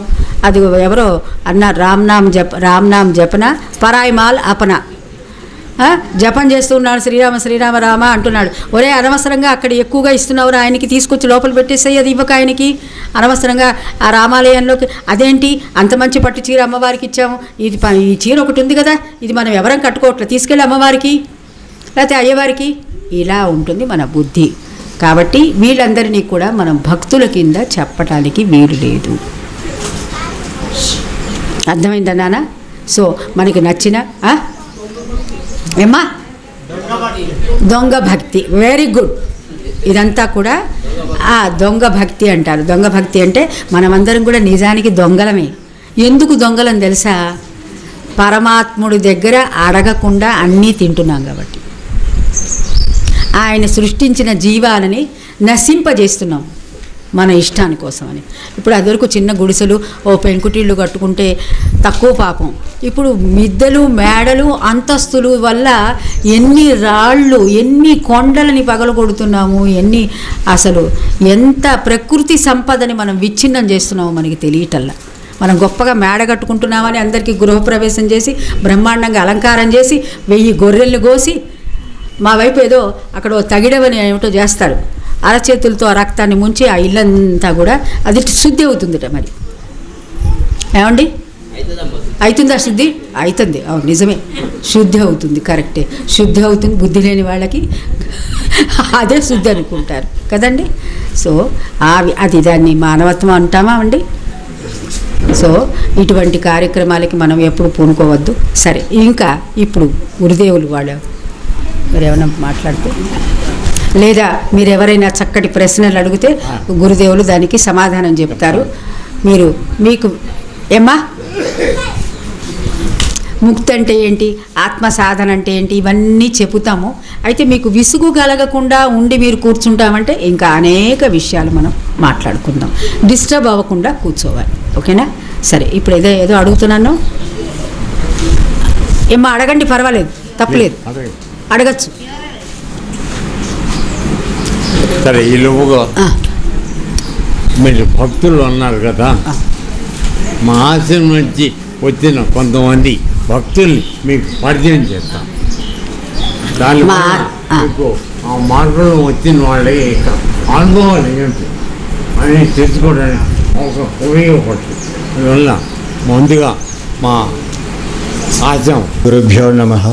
అది ఎవరో అన్నారు, రామ్నామ్ జపన పరాయిమాల్ అపన, జపం చేస్తున్నాడు, శ్రీరామ శ్రీరామ రామ అంటున్నాడు. ఒరే అనవసరంగా అక్కడ ఎక్కువగా ఇస్తున్నావురా, ఆయనకి తీసుకొచ్చి లోపల పెట్టేసాయి, అది ఇవ్వక ఆయనకి అనవసరంగా ఆ రామాలయంలోకి. అదేంటి అంత మంచి పట్టు చీర అమ్మవారికి ఇచ్చాము, ఈ చీర ఒకటి ఉంది కదా, ఇది మనం ఎవరం కట్టుకోవట్లేదు, తీసుకెళ్ళి అమ్మవారికి లేకపోతే అయ్యవారికి, ఇలా ఉంటుంది మన బుద్ధి. కాబట్టి వీళ్ళందరినీ కూడా మనం భక్తుల కింద చెప్పటానికి వీలు లేదు. అర్థమైందా నాన్న? సో మనకి నచ్చిన ఏమ్మా దొంగ భక్తి, వెరీ గుడ్. ఇదంతా కూడా దొంగ భక్తి అంటారు. దొంగ భక్తి అంటే మనమందరం కూడా నిజానికి దొంగలమే. ఎందుకు దొంగలని తెలుసా? పరమాత్ముడి దగ్గర అడగకుండా అన్నీ తింటున్నాం కాబట్టి. ఆయన సృష్టించిన జీవాలని నశింపజేస్తున్నాం మన ఇష్టాని కోసమని. ఇప్పుడు అదివరకు చిన్న గుడిసెలు, పెంకుటిళ్ళు కట్టుకుంటే తక్కువ పాపం. ఇప్పుడు మిద్దెలు, మేడలు, అంతస్తులు వల్ల ఎన్ని రాళ్ళు, ఎన్ని కొండలని పగలగొడుతున్నాము, అసలు ఎంత ప్రకృతి సంపదని మనం విచ్ఛిన్నం చేస్తున్నామో మనకి తెలియటల్లా. మనం గొప్పగా మేడ కట్టుకుంటున్నామని అందరికీ గృహప్రవేశం చేసి బ్రహ్మాండంగా అలంకారం చేసి 1000 గొర్రెల్ని కోసి, మా వైపు ఏదో అక్కడ తగిడవని ఏమిటో చేస్తారు, అరచేతులతో ఆ రక్తాన్ని ముంచి ఆ ఇల్లంతా కూడా అది శుద్ధి అవుతుందిట. మరి ఏమండి అవుతుందా శుద్ధి? అవుతుంది. అవును, నిజమే, శుద్ధి అవుతుంది, కరెక్టే, శుద్ధి అవుతుంది. బుద్ధి లేని వాళ్ళకి అదే శుద్ధి అనుకుంటారు కదండి. సో అది దాన్ని మానవత్వం అంటామా అండి? సో ఇటువంటి కార్యక్రమాలకి మనం ఎప్పుడు పూనుకోవద్దు. సరే, ఇంకా ఇప్పుడు గురుదేవులు వాళ్ళు మరి ఏమైనా మాట్లాడితే, లేదా మీరు ఎవరైనా చక్కటి ప్రశ్నలు అడిగితే గురుదేవులు దానికి సమాధానం చెప్తారు. మీకు ఏమ్మా ముక్తి అంటే ఏంటి, ఆత్మ సాధన అంటే ఏంటి, ఇవన్నీ చెబుతాము. అయితే మీకు విసుగు కలగకుండా ఉండి మీరు కూర్చుంటామంటే ఇంకా అనేక విషయాలు మనం మాట్లాడుకుందాం. డిస్టర్బ్ అవ్వకుండా కూర్చోవాలి, ఓకేనా? సరే, ఇప్పుడు ఏదో అడుగుతున్నాను. ఏమ్మా అడగండి, పర్వాలేదు, తప్పులేదు, అడగచ్చు. సరే, ఈ లోపుగా మీరు భక్తులు అన్నారు కదా, మా ఆశ్రమం నుంచి వచ్చిన కొంతమంది భక్తుల్ని మీకు పరిచయం చేస్తాం. దాని మీకు ఆ మార్గంలో వచ్చిన వాళ్ళకి అనుభవాలు ఏంటి అని తెలుసుకోవడానికి ఒక ఉపయోగపడుతుంది. అందువల్ల ముందుగా మా ఆశ్రమం. గురుభ్యో నమః,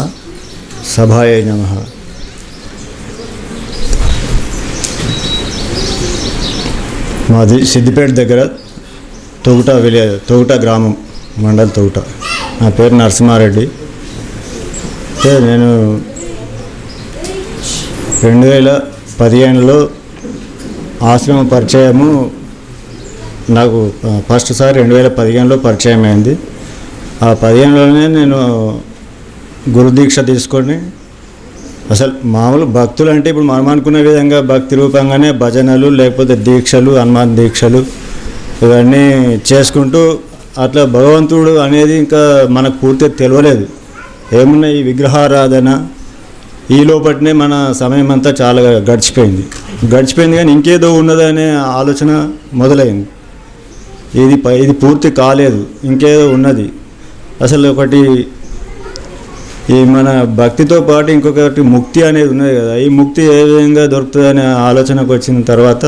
సభాయ నమః. మాది సిద్దిపేట దగ్గర తొగుట గ్రామం, మండల్ తొగుట. నా పేరు నరసింహారెడ్డి. అయితే నేను 2015లో ఆశ్రమ పరిచయము నాకు ఫస్ట్ సారి 2015లో పరిచయం అయింది. ఆ 15లోనే నేను గురుదీక్ష తీసుకొని, అసలు మామూలు భక్తులు అంటే ఇప్పుడు మనం అనుకున్న విధంగా భక్తి రూపంగానే భజనలు లేకపోతే దీక్షలు, హనుమాన్ దీక్షలు ఇవన్నీ చేసుకుంటూ అట్లా భగవంతుడు అనేది ఇంకా మనకు పూర్తిగా తెలియలేదు. ఏమున్నా ఈ విగ్రహారాధన ఈ లోపటినే మన సమయం అంతా చాలా గడిచిపోయింది కానీ ఇంకేదో ఉన్నదనే ఆలోచన మొదలైంది. ఇది పూర్తి కాలేదు, ఇంకేదో ఉన్నది. అసలు ఒకటి ఈ మన భక్తితో పాటు ఇంకొకటి ముక్తి అనేది ఉన్నది కదా, ఈ ముక్తి ఏ విధంగా దొరుకుతుంది అనే ఆలోచనకు వచ్చిన తర్వాత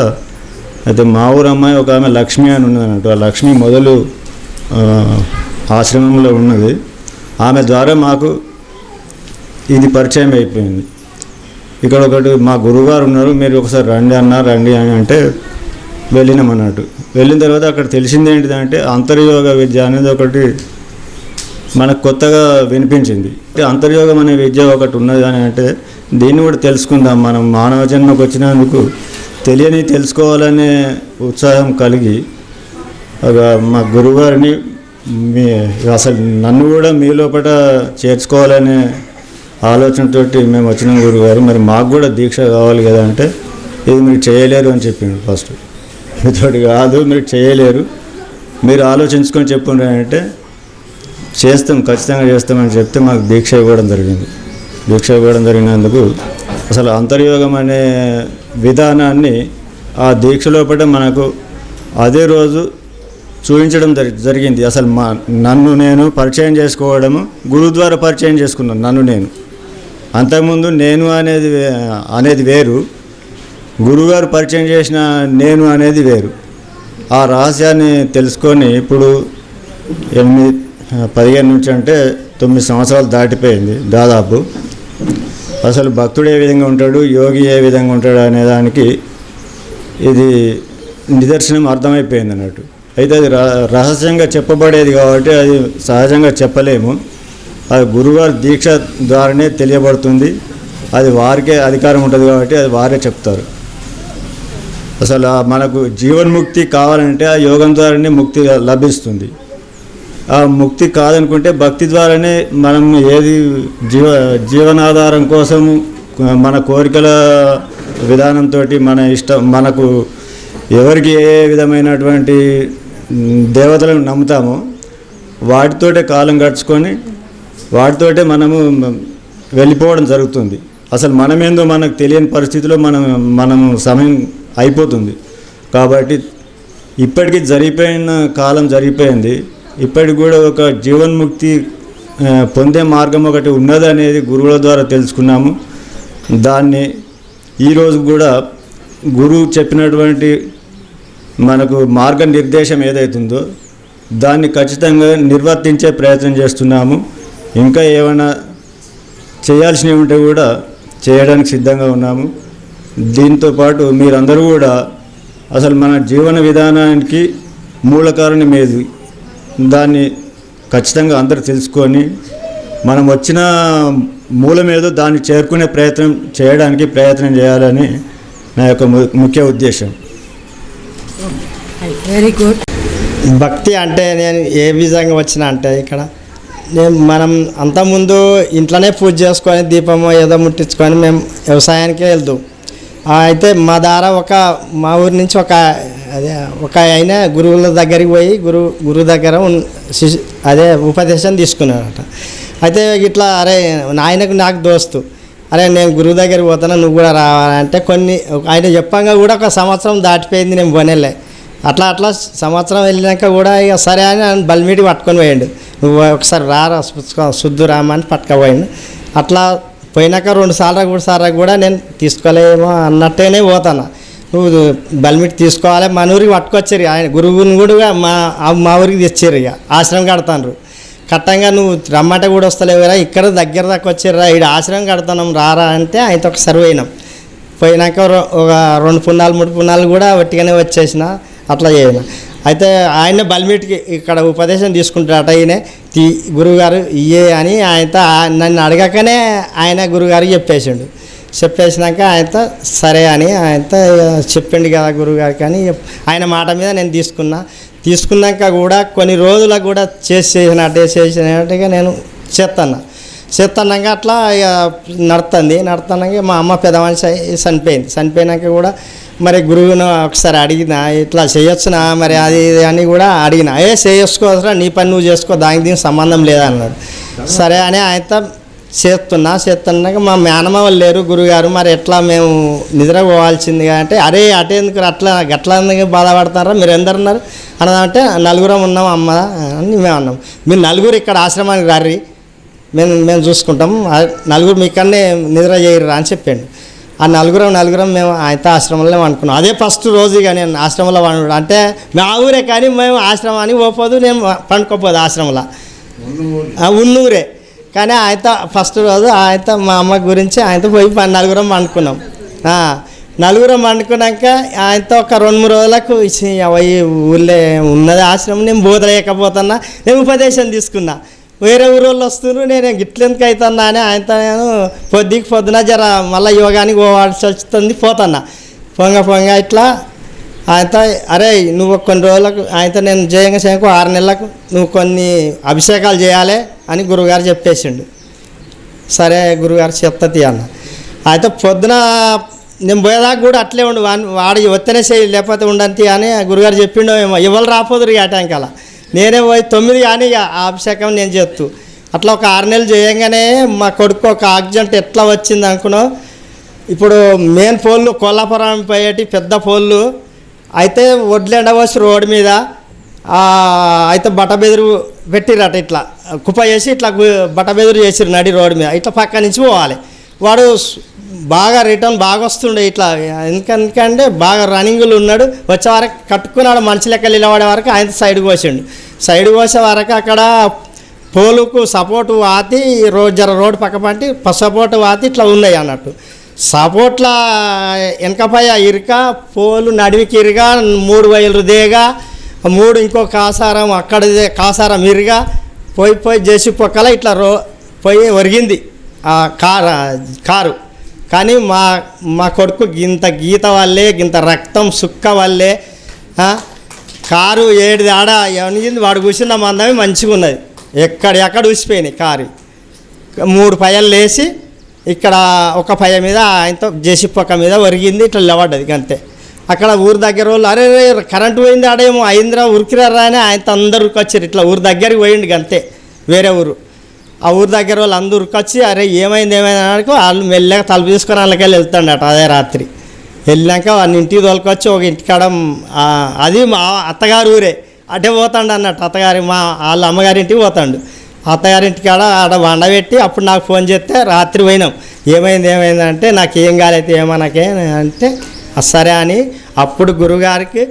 అయితే మా ఊరు అమ్మాయి ఒక ఆమె లక్ష్మి అని ఉన్నది అన్నట్టు. ఆ లక్ష్మి మొదలు ఆశ్రమంలో ఉన్నది. ఆమె ద్వారా మాకు ఇది పరిచయం అయిపోయింది. ఇక్కడ ఒకటి మా గురువుగారు ఉన్నారు, మీరు ఒకసారి రండి అని అంటే వెళ్ళినాం అన్నట్టు. వెళ్ళిన తర్వాత అక్కడ తెలిసింది ఏంటిదంటే అంతర్యోగ విద్య అనేది ఒకటి మనకు కొత్తగా వినిపించింది. అంతర్యోగం అనే విద్య ఒకటి ఉన్నది అని అంటే దీన్ని కూడా తెలుసుకుందాం, మనం మానవ జన్మకు వచ్చినందుకు తెలుసుకోవాలనే ఉత్సాహం కలిగి మా గురువుగారిని అసలు నన్ను కూడా మీ లోపల చేర్చుకోవాలనే ఆలోచనతోటి మేము వచ్చిన గురువుగారు, మరి మాకు కూడా దీక్ష కావాలి కదా అంటే ఇది మీరు చేయలేరు అని చెప్పిండు. ఫస్ట్ మీతోటి కాదు, మీరు చేయలేరు, మీరు ఆలోచించుకొని చెప్పుండ్రు అంటే ఖచ్చితంగా చేస్తామని చెప్తే మాకు దీక్ష ఇవ్వడం జరిగింది. దీక్ష ఇవ్వడం జరిగినందుకు అసలు అంతర్యోగం అనే విధానాన్ని ఆ దీక్ష లోపల మనకు అదే రోజు చూపించడం జరిగింది. అసలు నన్ను నేను పరిచయం చేసుకోవడము, గురువు ద్వారా పరిచయం చేసుకున్నాను నన్ను నేను. అంతకుముందు నేను అనేది వేరు, గురువుగారు పరిచయం చేసిన నేను అనేది వేరు. ఆ రహస్యాన్ని తెలుసుకొని ఇప్పుడు 15 నుంచి అంటే 9 సంవత్సరాలు దాటిపోయింది దాదాపు. అసలు భక్తుడు ఏ విధంగా ఉంటాడు, యోగి ఏ విధంగా ఉంటాడు అనే దానికి ఇది నిదర్శనం అర్థమైపోయింది అన్నట్టు. అయితే అది రహస్యంగా చెప్పబడేది కాబట్టి అది సహజంగా చెప్పలేము. అది గురువుగారి దీక్ష ద్వారానే తెలియబడుతుంది. అది వారికే అధికారం ఉంటుంది కాబట్టి అది వారే చెప్తారు. అసలు మనకు జీవన్ముక్తి కావాలంటే ఆ యోగం ద్వారానే ముక్తి లభిస్తుంది. ఆ ముక్తి కాదనుకుంటే భక్తి ద్వారానే మనం ఏది జీవనాధారం కోసం మన కోరికల విధానంతో మన ఇష్టం, మనకు ఎవరికి ఏ విధమైనటువంటి దేవతలను నమ్ముతామో వాటితోటే కాలం గడుచుకొని వాటితోటే మనము వెళ్ళిపోవడం జరుగుతుంది. అసలు మనమేందో మనకు తెలియని పరిస్థితిలో మనము సమయం అయిపోతుంది. కాబట్టి ఇప్పటికీ జరిగిపోయిన కాలం జరిగిపోయింది. ఇప్పటికి కూడా ఒక జీవన్ముక్తి పొందే మార్గం ఒకటి ఉన్నదనేది గురువుల ద్వారా తెలుసుకున్నాము. దాన్ని ఈరోజు కూడా గురువు చెప్పినటువంటి మనకు మార్గనిర్దేశం ఏదైతుందో దాన్ని ఖచ్చితంగా నిర్వర్తించే ప్రయత్నం చేస్తున్నాము. ఇంకా ఏమైనా చేయాల్సినవి ఉంటే కూడా చేయడానికి సిద్ధంగా ఉన్నాము. దీంతోపాటు మీరందరూ కూడా అసలు మన జీవన విధానానికి మూల కారణం ఏది, దాన్ని ఖచ్చితంగా అందరూ తెలుసుకొని మనం వచ్చిన మూలం ఏదో దాన్ని చేరుకునే ప్రయత్నం చేయాలని నా యొక్క ముఖ్య ఉద్దేశం. Very good. భక్తి అంటే నేను ఏ విధంగా వచ్చినా అంటే ఇక్కడ మనం అంతకుముందు ఇంట్లోనే పూజ చేసుకొని దీపము ఏదో ముట్టించుకొని మేము వ్యవసాయానికే వెళ్తాం. అయితే మా ద్వారా మా ఊరి నుంచి ఒక ఆయన గురువుల దగ్గరికి పోయి గురువు దగ్గర ఉపదేశం తీసుకున్నాడట. అయితే ఇట్లా అరే నాకు దోస్తు, అరే నేను గురువు దగ్గరికి పోతాను నువ్వు కూడా రావాలంటే ఆయన చెప్పంగా కూడా 1 సంవత్సరం దాటిపోయింది, నేను పోనేలే. అట్లా సంవత్సరం వెళ్ళినాక కూడా ఇక సరే అని బల్మీటి పట్టుకొని పోయిండు. నువ్వు ఒకసారి శుద్ధు రామని పట్టుకపోయిండు. అట్లా పోయినాక 2 సార్లు కూడా నేను తీసుకోలేమో అన్నట్టేనే పోతాను. నువ్వు బల్మీటి తీసుకోవాలి, మన ఊరికి పట్టుకొచ్చారు. ఆయన గురువుని కూడా మా ఊరికి తెచ్చారు. ఇక ఆశ్రమం కడతాను కట్టంగా నువ్వు రమ్మంటే కూడా వస్తలేవురా, ఇక్కడ దగ్గర దాకా వచ్చారా, ఇక్కడ ఆశ్రమం కడతాం రారా అంటే ఆయనతో ఒకసారి పోయినాక ఒక 2 పున్నాలు 3 పున్నాలు కూడా ఒట్టిగానే వచ్చేసిన. అట్లా చేయను. అయితే ఆయన బల్మీటికి ఇక్కడ ఉపదేశం తీసుకుంటాడట. ఈయన గురువుగారు ఇయ్యే అని నన్ను అడగకనే ఆయన గురువుగారికి చెప్పేసినాక ఆయన సరే అని ఆయన చెప్పిండు కదా గురువుగారికి అని ఆయన మాట మీద నేను తీసుకున్నాక కూడా కొన్ని రోజులకు కూడా చేసినట్టుగా నేను చేస్తున్నాక అట్లా ఇక నడుతున్నాక మా అమ్మ పెద్ద మనిషి చనిపోయినాక కూడా మరి గురువును ఒకసారి అడిగిన ఇట్లా చేయొచ్చునా మరి అది అని కూడా అడిగిన. చేసుకోవచ్చురా, నీ పని నువ్వు చేసుకో, దానికి దీనికి సంబంధం లేదా అన్నాడు. సరే అని ఆయన చేస్తున్నాక మా మేనమ్మ వాళ్ళు లేరు గురుగారు, మరి ఎట్లా మేము నిద్ర పోవాల్సింది అంటే అరే అటేందుకు గట్లా ఎందుకు బాధపడతారా, మీరు ఎందరున్నారు అన్నదంటే నలుగురం ఉన్నాం అమ్మ అని మేము అన్నాం. మీరు నలుగురు ఇక్కడ ఆశ్రమానికి రారి, మేము చూసుకుంటాం, నలుగురు మీకన్నే నిద్ర చేయరా అని చెప్పాడు. ఆ నలుగురం మేము ఆయన ఆశ్రమంలో అనుకున్నాం. అదే ఫస్ట్ రోజు ఇక నేను ఆశ్రమంలో వండు అంటే మా ఊరే కానీ మేము ఆశ్రమానికి పోపోదు, నేను పండుకోపోదు ఆశ్రమంలో ఉన్నూరే. కానీ ఆయన ఫస్ట్ రోజు ఆయన మా అమ్మ గురించి ఆయనతో పోయి నలుగురం వండుకున్నాం. నలుగురం వండుకున్నాక ఆయనతో ఒక 2-3 రోజులకు ఈ ఊళ్ళో ఉన్నది ఆశ్రమం, నేను బోధలేకపోతున్నా, నేను ఉపదేశం తీసుకున్నా. వేరే ఊరోళ్ళు వస్తున్నారు, నేను గిట్లెందుకు అవుతున్నా అని ఆయనతో నేను పొద్దున జర మళ్ళీ యోగానికి పోవాల్సి వస్తుంది పోతున్నా. పొంగ ఇట్లా ఆయనతో అరే నువ్వు కొన్ని రోజులకు ఆయనతో నేను చేయక 6 నెలలకు నువ్వు కొన్ని అభిషేకాలు చేయాలి అని గురువుగారు చెప్పేసిండు. సరే గురువుగారు చెప్తుంది అన్న. అయితే పొద్దున నేను పోయేదాకా కూడా అట్లే ఉండు, వాడు వస్తేనే చేయి లేకపోతే ఉండంతి అని గురుగారు చెప్పిండో ఏమో, ఎవరు రాపోదురు ఆ టైంకి అలా నేనే పోయి 9 కానీ ఆ అభిషేకం నేను చేస్తూ అట్లా ఒక 6 నెలలు చేయంగానే మా కొడుకు ఒక యాక్సిడెంట్ ఎట్లా వచ్చింది అనుకున్నావు. ఇప్పుడు మెయిన్ పోళ్ళు కొల్లాపురం పోయేటి పెద్ద పోళ్ళు అయితే వడ్లెండవచ్చు రోడ్డు మీద అయితే బట్టబెదురు పెట్టిరట, ఇట్లా కుప్ప చేసి ఇట్లా బట్టబెదురు చేసిరు నడి రోడ్డు మీద, ఇట్లా పక్క నుంచి పోవాలి. వాడు బాగా రిటర్న్ బాగా వస్తుండే ఇట్లా, ఎందుకంటే బాగా రన్నింగ్లు ఉన్నాడు. వచ్చే వరకు కట్టుకున్నాడు, మనిషి లెక్క నిలబడే వరకు ఆయన సైడ్ కోసే వరకు అక్కడ పోలుకు సపోర్టు వాతి రోడ్డు పక్క పంటి సపోర్టు వాతి ఇట్లా ఉన్నాయి అన్నట్టు. సపోర్ట్ల వెనకపై ఇరుక పోలు నడివికి ఇరుగా 3 వైర్లు దేగా 3 ఇంకో కాసారం అక్కడదే కాసారం ఇరుగా పోయి చేసి పొక్కల ఇట్లా పోయి ఒరిగింది ఆ కారు. కానీ మా కొడుకు గింత గీత వల్లే గింత రక్తం సుక్క వల్లే కారు 7 ఆడ ఏమనింది, వాడు కూర్చున్న మందమే మంచిగా ఉన్నది, ఎక్కడ ఊసిపోయినాయి. కారు 3 పయ్యలు లేచి ఇక్కడ ఒక పయ్య మీద ఆయనతో జేసీ పొక్క మీద ఒరిగింది, ఇట్లా లేవడ్డది అంతే. అక్కడ ఊరు దగ్గర వాళ్ళు అరే కరెంటు పోయింది ఆడేమో అయిందిరా ఉరికిరారా అని ఆయనతో అందరు ఉరికొచ్చారు. ఇట్లా ఊరు దగ్గరికి పోయిండు అంతే, వేరే ఊరు. ఆ ఊరు దగ్గర వాళ్ళు అందరూ ఉరికొచ్చి అరే ఏమైంది అన్నాడు. వాళ్ళు మెల్లగా తలుపు తీసుకొని వాళ్ళకెళ్ళి వెళ్తాడట. అదే రాత్రి వెళ్ళాక వాళ్ళ ఇంటికి తోలుకొచ్చి ఒక ఇంటికాడ అది మా అత్తగారు ఊరే అటే పోతాడు అన్నట్టు. అత్తగారి వాళ్ళ అమ్మగారి ఇంటికి పోతాడు. అత్తగారింటికి ఆడ వండబెట్టి అప్పుడు నాకు ఫోన్ చేస్తే రాత్రి పోయినాం. ఏమైంది అంటే నాకు ఏం కాలేదు ఏమనకే అంటే సరే అని అప్పుడు గురువుగారికి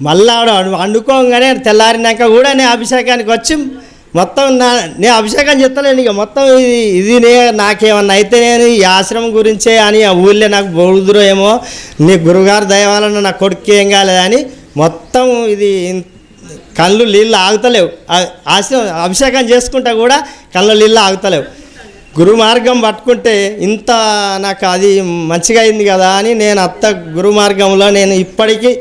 మళ్ళీ ఆవిడ వండుకోగానే తెల్లారినాక కూడా నేను అభిషేకానికి వచ్చి మొత్తం నేను అభిషేకం చెప్తలేను ఇక మొత్తం ఇది నాకేమన్నా అయితే నేను ఈ ఆశ్రమం గురించే అని ఆ ఊళ్ళో నాకు బౌద్ధురో ఏమో నీ గురువుగారు దయ వలన నా కొడుకు ఏం కాలేదని మొత్తం ఇది కళ్ళు నీళ్ళు ఆగుతలేవు. అభిషేకం చేసుకుంటే కూడా కళ్ళ నీళ్ళు ఆగుతలేవు. గురు మార్గం పట్టుకుంటే ఇంత నాకు అది మంచిగా అయింది కదా అని నేను గురు మార్గంలో నేను ఇప్పటికీ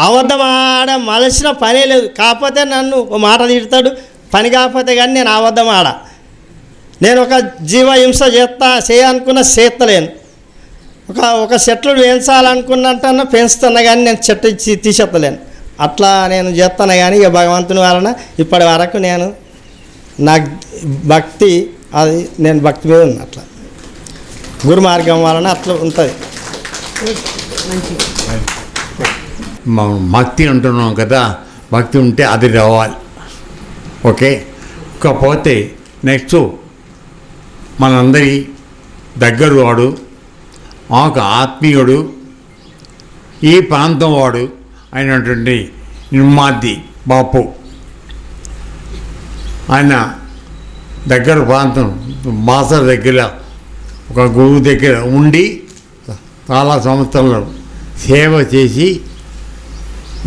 అబద్ధం ఆడ మలసిన పనే లేదు. కాకపోతే నన్ను ఒక మాట తిడతాడు పని కాకపోతే కానీ నేను అబద్ధం ఆడ. నేను ఒక జీవహింస చేయాలనుకున్న చేస్తలేను. ఒక చెట్లు పెంచాలనుకున్నట్టన్నా పెంచుతున్నా కానీ నేను చెట్టు తీసేస్తలేను. అట్లా నేను చేస్తాను కానీ ఇక భగవంతుని వలన ఇప్పటి వరకు నేను నాకు భక్తి అది నేను భక్తి మీద ఉన్నా. అట్లా గురు మార్గం వలన అట్లా ఉంటుంది. భక్తి అంటున్నాం కదా, భక్తి ఉంటే అది రావాలి. ఓకే, ఇకపోతే నెక్స్ట్ మనందరి దగ్గర వాడు ఒక ఆత్మీయుడు ఈ ప్రాంతం వాడు అయినటువంటి నిమ్మాది బాపు, ఆయన దగ్గర ప్రాంతం బాసర దగ్గర ఒక గురువు దగ్గర ఉండి చాలా సంవత్సరాలు సేవ చేసి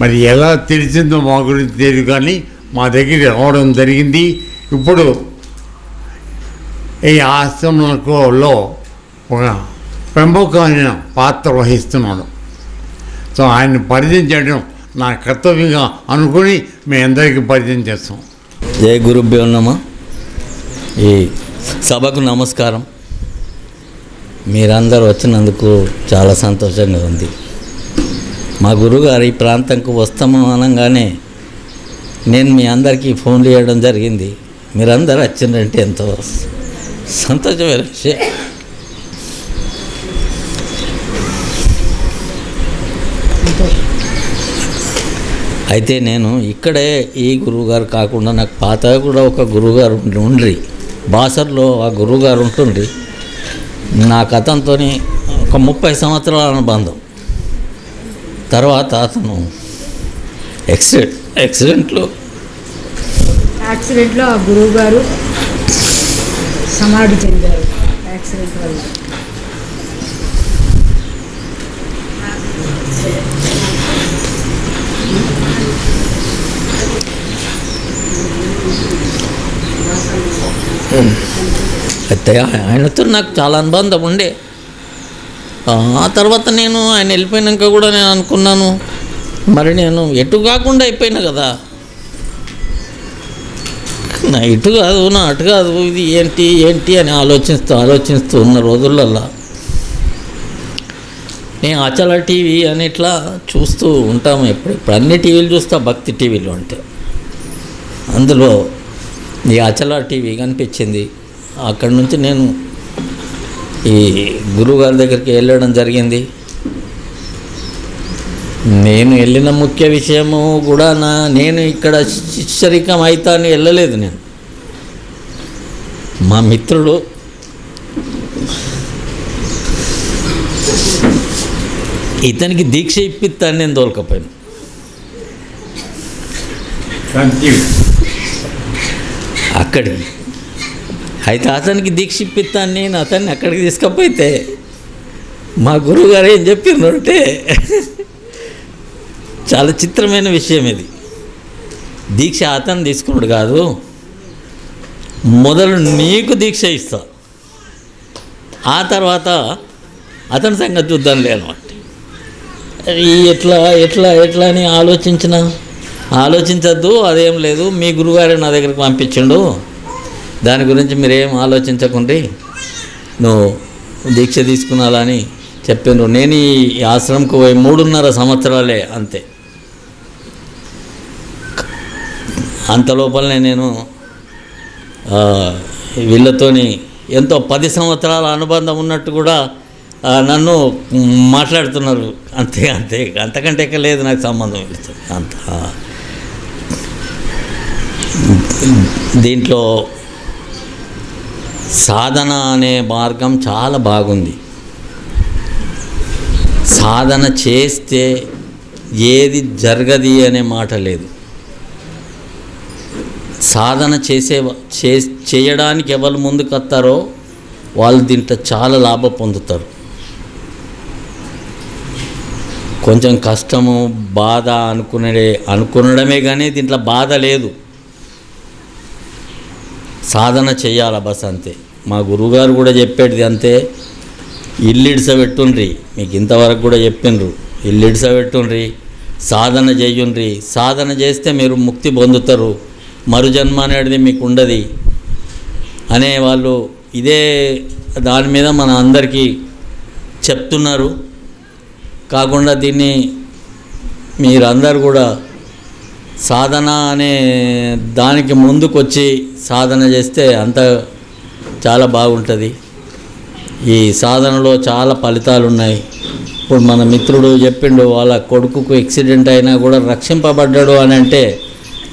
మరి ఎలా తెలిసిందో మా గురించి తెలియదు, కానీ మా దగ్గర రావడం జరిగింది. ఇప్పుడు ఈ ఆశ్రమంలో ఒక ప్రముఖమైన పాత్ర వహిస్తున్నాడు. సో ఆయన్ని పరిచయం చేయడం నా కర్తవ్యంగా అనుకుని మీ అందరికీ పరిచయం చేస్తాం. జై గురుభ్యో నమః. ఈ సభకు నమస్కారం. మీరందరూ వచ్చినందుకు చాలా సంతోషంగా ఉంది. మా గురుగారు ఈ ప్రాంతంకు వస్తాము అనగానే నేను మీ అందరికీ ఫోన్లు చేయడం జరిగింది. మీరందరూ వచ్చిందంటే ఎంతో సంతోషమైన విషయం. అయితే నేను ఇక్కడే ఈ గురువుగారు కాకుండా నాకు పాత కూడా ఒక గురువుగారు ఉండ్రి, బాసర్లో ఆ గురువుగారు ఉంటుండ్రి. నాకు అతనితో ఒక 30 సంవత్సరాల అనుబంధం. తర్వాత అతను యాక్సిడెంట్లో ఆ గురువు గారు సమాధి చెందారు. యాక్సిడెంట్ వల్ల అయితే ఆయనతో నాకు చాలా అనుబంధం ఉండే. ఆ తర్వాత నేను ఆయన వెళ్ళిపోయినాక కూడా నేను అనుకున్నాను, మరి నేను ఎటు కాకుండా అయిపోయినా కదా, నా ఇటు కాదు నా అటు కాదు, ఇది ఏంటి అని ఆలోచిస్తూ ఉన్న రోజులల్లా నేను అచల టీవీ అని ఇట్లా చూస్తూ ఉంటాము. ఇప్పుడు అన్ని టీవీలు చూస్తా, భక్తి టీవీలు అంటే అందులో ఈ అచల టీవీ కనిపించింది. అక్కడి నుంచి నేను ఈ గురువుగారి దగ్గరికి వెళ్ళడం జరిగింది. నేను వెళ్ళిన ముఖ్య విషయము కూడా నేను ఇక్కడ శిష్యరికం అవుతా అని వెళ్ళలేదు. నేను మా మిత్రుడు ఇతనికి దీక్ష ఇప్పిస్తాను నేను తోలకపోయాను. అక్కడికి అయితే అతనికి దీక్ష ఇప్పిస్తాను నేను అతన్ని అక్కడికి తీసుకపోతే మా గురువుగారు ఏం చెప్పిందంటే చాలా చిత్రమైన విషయం ఇది. దీక్ష అతను తీసుకున్నాడు కాదు, మొదలు నీకు దీక్ష ఇస్తా, ఆ తర్వాత అతని సంగతి చూద్దాంలే అనమాట. ఎట్లా అని ఆలోచించద్దు, అదేం లేదు, మీ గురువుగారే నా దగ్గరికి పంపించిండు, దాని గురించి మీరేం ఆలోచించకండి, నువ్వు దీక్ష తీసుకున్నాలని చెప్పిండ్రు. నేను ఈ ఆశ్రమంకు పోయి 3.5 సంవత్సరాలే అంతే. అంత లోపలనే నేను వీళ్ళతోని ఎంతో 10 సంవత్సరాల అనుబంధం ఉన్నట్టు కూడా నన్ను మాట్లాడుతున్నారు. అంతకంటే ఎక్క లేదు నాకు సంబంధం. అంత దీంట్లో సాధన అనే మార్గం చాలా బాగుంది. సాధన చేస్తే ఏది జరగది అనే మాట లేదు. సాధన చేయడానికి ఎవరు ముందుకు వస్తారో వాళ్ళు దీంట్లో చాలా లాభం పొందుతారు. కొంచెం కష్టము బాధ అనుకునడమే కానీ దీంట్లో బాధ లేదు. సాధన చెయ్యాల బస్ అంతే. మా గురువుగారు కూడా చెప్పేది అంతే, ఇల్లు ఇడిసబెట్టుండ్రి, మీకు ఇంతవరకు కూడా చెప్పిండ్రు, ఇల్లు ఇడిసబెట్టుండ్రి, సాధన చెయ్యుండ్రి, సాధన చేస్తే మీరు ముక్తి పొందుతారు, మరుజన్మ అనేది మీకు ఉండదు అనేవాళ్ళు ఇదే దాని మీద మన అందరికీ చెప్తున్నారు. కాకుండా దీన్ని మీరందరూ కూడా సాధన అనే దానికి ముందుకొచ్చి సాధన చేస్తే అంత చాలా బాగుంటుంది. ఈ సాధనలో చాలా ఫలితాలు ఉన్నాయి. ఇప్పుడు మన మిత్రుడు చెప్పిండు, వాళ్ళ కొడుకుకు యాక్సిడెంట్ అయినా కూడా రక్షింపబడ్డాడు అని అంటే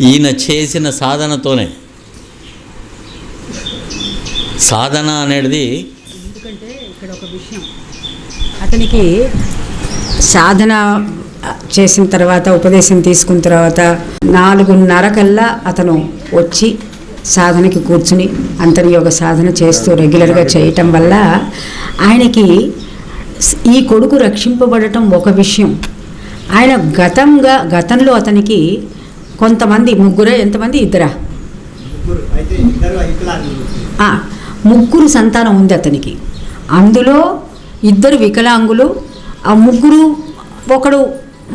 ఈయన చేసిన సాధనతోనే. సాధన అనేది ఎందుకంటే ఇక్కడ ఒక విషయం, అతనికి సాధన చేసిన తర్వాత ఉపదేశం తీసుకున్న తర్వాత 4:30 కల్లా అతను వచ్చి సాధనకి కూర్చుని అంతర్యోగ సాధన చేస్తూ రెగ్యులర్గా చేయటం వల్ల ఆయనకి ఈ కొడుకు రక్షింపబడటం ఒక విషయం, ఆయన గతంలో అతనికి కొంతమంది ఎంతమంది ఇద్దరా ముగ్గురు సంతానం ఉంది అతనికి. అందులో 2 వికలాంగులు. ఆ ముగ్గురు ఒకడు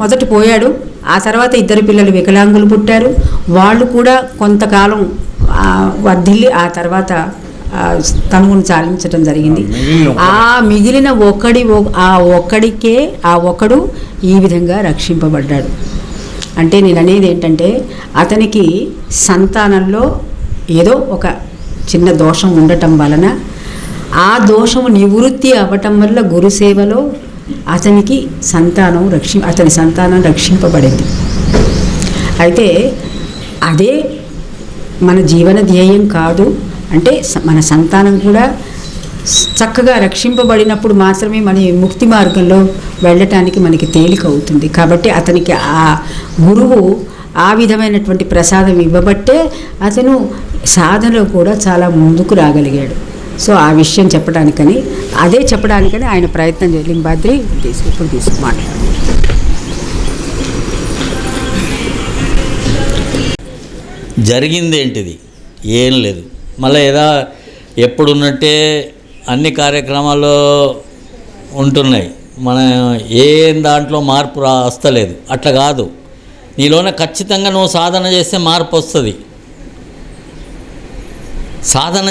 మొదట పోయాడు, ఆ తర్వాత 2 పిల్లలు వికలాంగులు పుట్టారు. వాళ్ళు కూడా కొంతకాలం వర్ధిల్లి ఆ తర్వాత తనువును చాలించడం జరిగింది. ఆ మిగిలిన ఒక్కడికే ఒకడు ఈ విధంగా రక్షింపబడ్డాడు. అంటే నేను అనేది ఏంటంటే అతనికి సంతానంలో ఏదో ఒక చిన్న దోషం ఉండటం వలన ఆ దోషము నివృత్తి అవ్వటం వల్ల గురుసేవలో అతని సంతానం రక్షింపబడింది. అయితే అదే మన జీవన ధ్యేయం కాదు. అంటే మన సంతానం కూడా చక్కగా రక్షింపబడినప్పుడు మాత్రమే మన ముక్తి మార్గంలో వెళ్ళటానికి మనకి తేలిక అవుతుంది. కాబట్టి అతనికి ఆ గురువు ఆ విధమైనటువంటి ప్రసాదం ఇవ్వబట్టే అతను సాధనలో కూడా చాలా ముందుకు రాగలిగాడు. సో ఆ విషయం చెప్పడానికని ఆయన ప్రయత్నం చేయాలి. లింబాద్రి ఇప్పుడు మాట్లాడు. జరిగిందేంటిది? ఏం లేదు. మళ్ళీ ఎప్పుడున్నట్టే అన్ని కార్యక్రమాల్లో ఉంటున్నాయి. మన ఏం దాంట్లో మార్పు వస్తలేదు. అట్లా కాదు, నీలోనే ఖచ్చితంగా నువ్వు సాధన చేస్తే మార్పు వస్తుంది. సాధన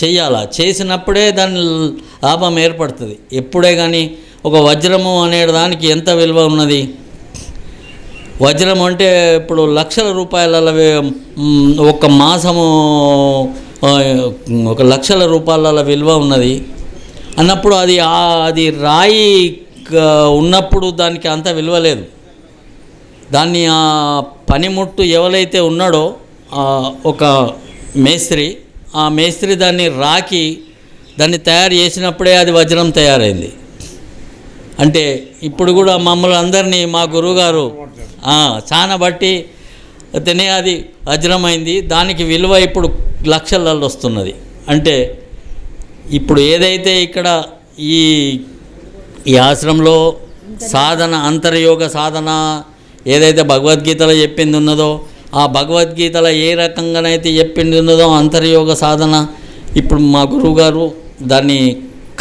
చెయ్యాలా, చేసినప్పుడే దాని లాభం ఏర్పడుతుంది. ఎప్పుడే కానీ ఒక వజ్రము అనే దానికి ఎంత విలువ ఉన్నది? వజ్రం అంటే ఇప్పుడు లక్షల రూపాయల ఒక మాసము 1 లక్షల రూపాయల విలువ ఉన్నది అన్నప్పుడు అది రాయి ఉన్నప్పుడు దానికి అంత విలువ లేదు. దాన్ని ఆ పనిముట్టు ఎవరైతే ఉన్నాడో ఒక మేస్త్రి, ఆ మేస్త్రి దాన్ని దాన్ని తయారు చేసినప్పుడే అది వజ్రం తయారైంది. అంటే ఇప్పుడు కూడా మమ్మల్ని అందరినీ మా గురువుగారు చాలా బట్టి అది వజ్రమైంది. దానికి విలువ ఇప్పుడు లక్షలలో వస్తున్నది. అంటే ఇప్పుడు ఏదైతే ఇక్కడ ఈ ఆశ్రమంలో సాధన, అంతర్యోగ సాధన ఏదైతే భగవద్గీతలో చెప్పింది ఉన్నదో, ఆ భగవద్గీతలో ఏ రకంగానైతే చెప్పింది ఉన్నదో అంతర్యోగ సాధన ఇప్పుడు మా గురువుగారు దాన్ని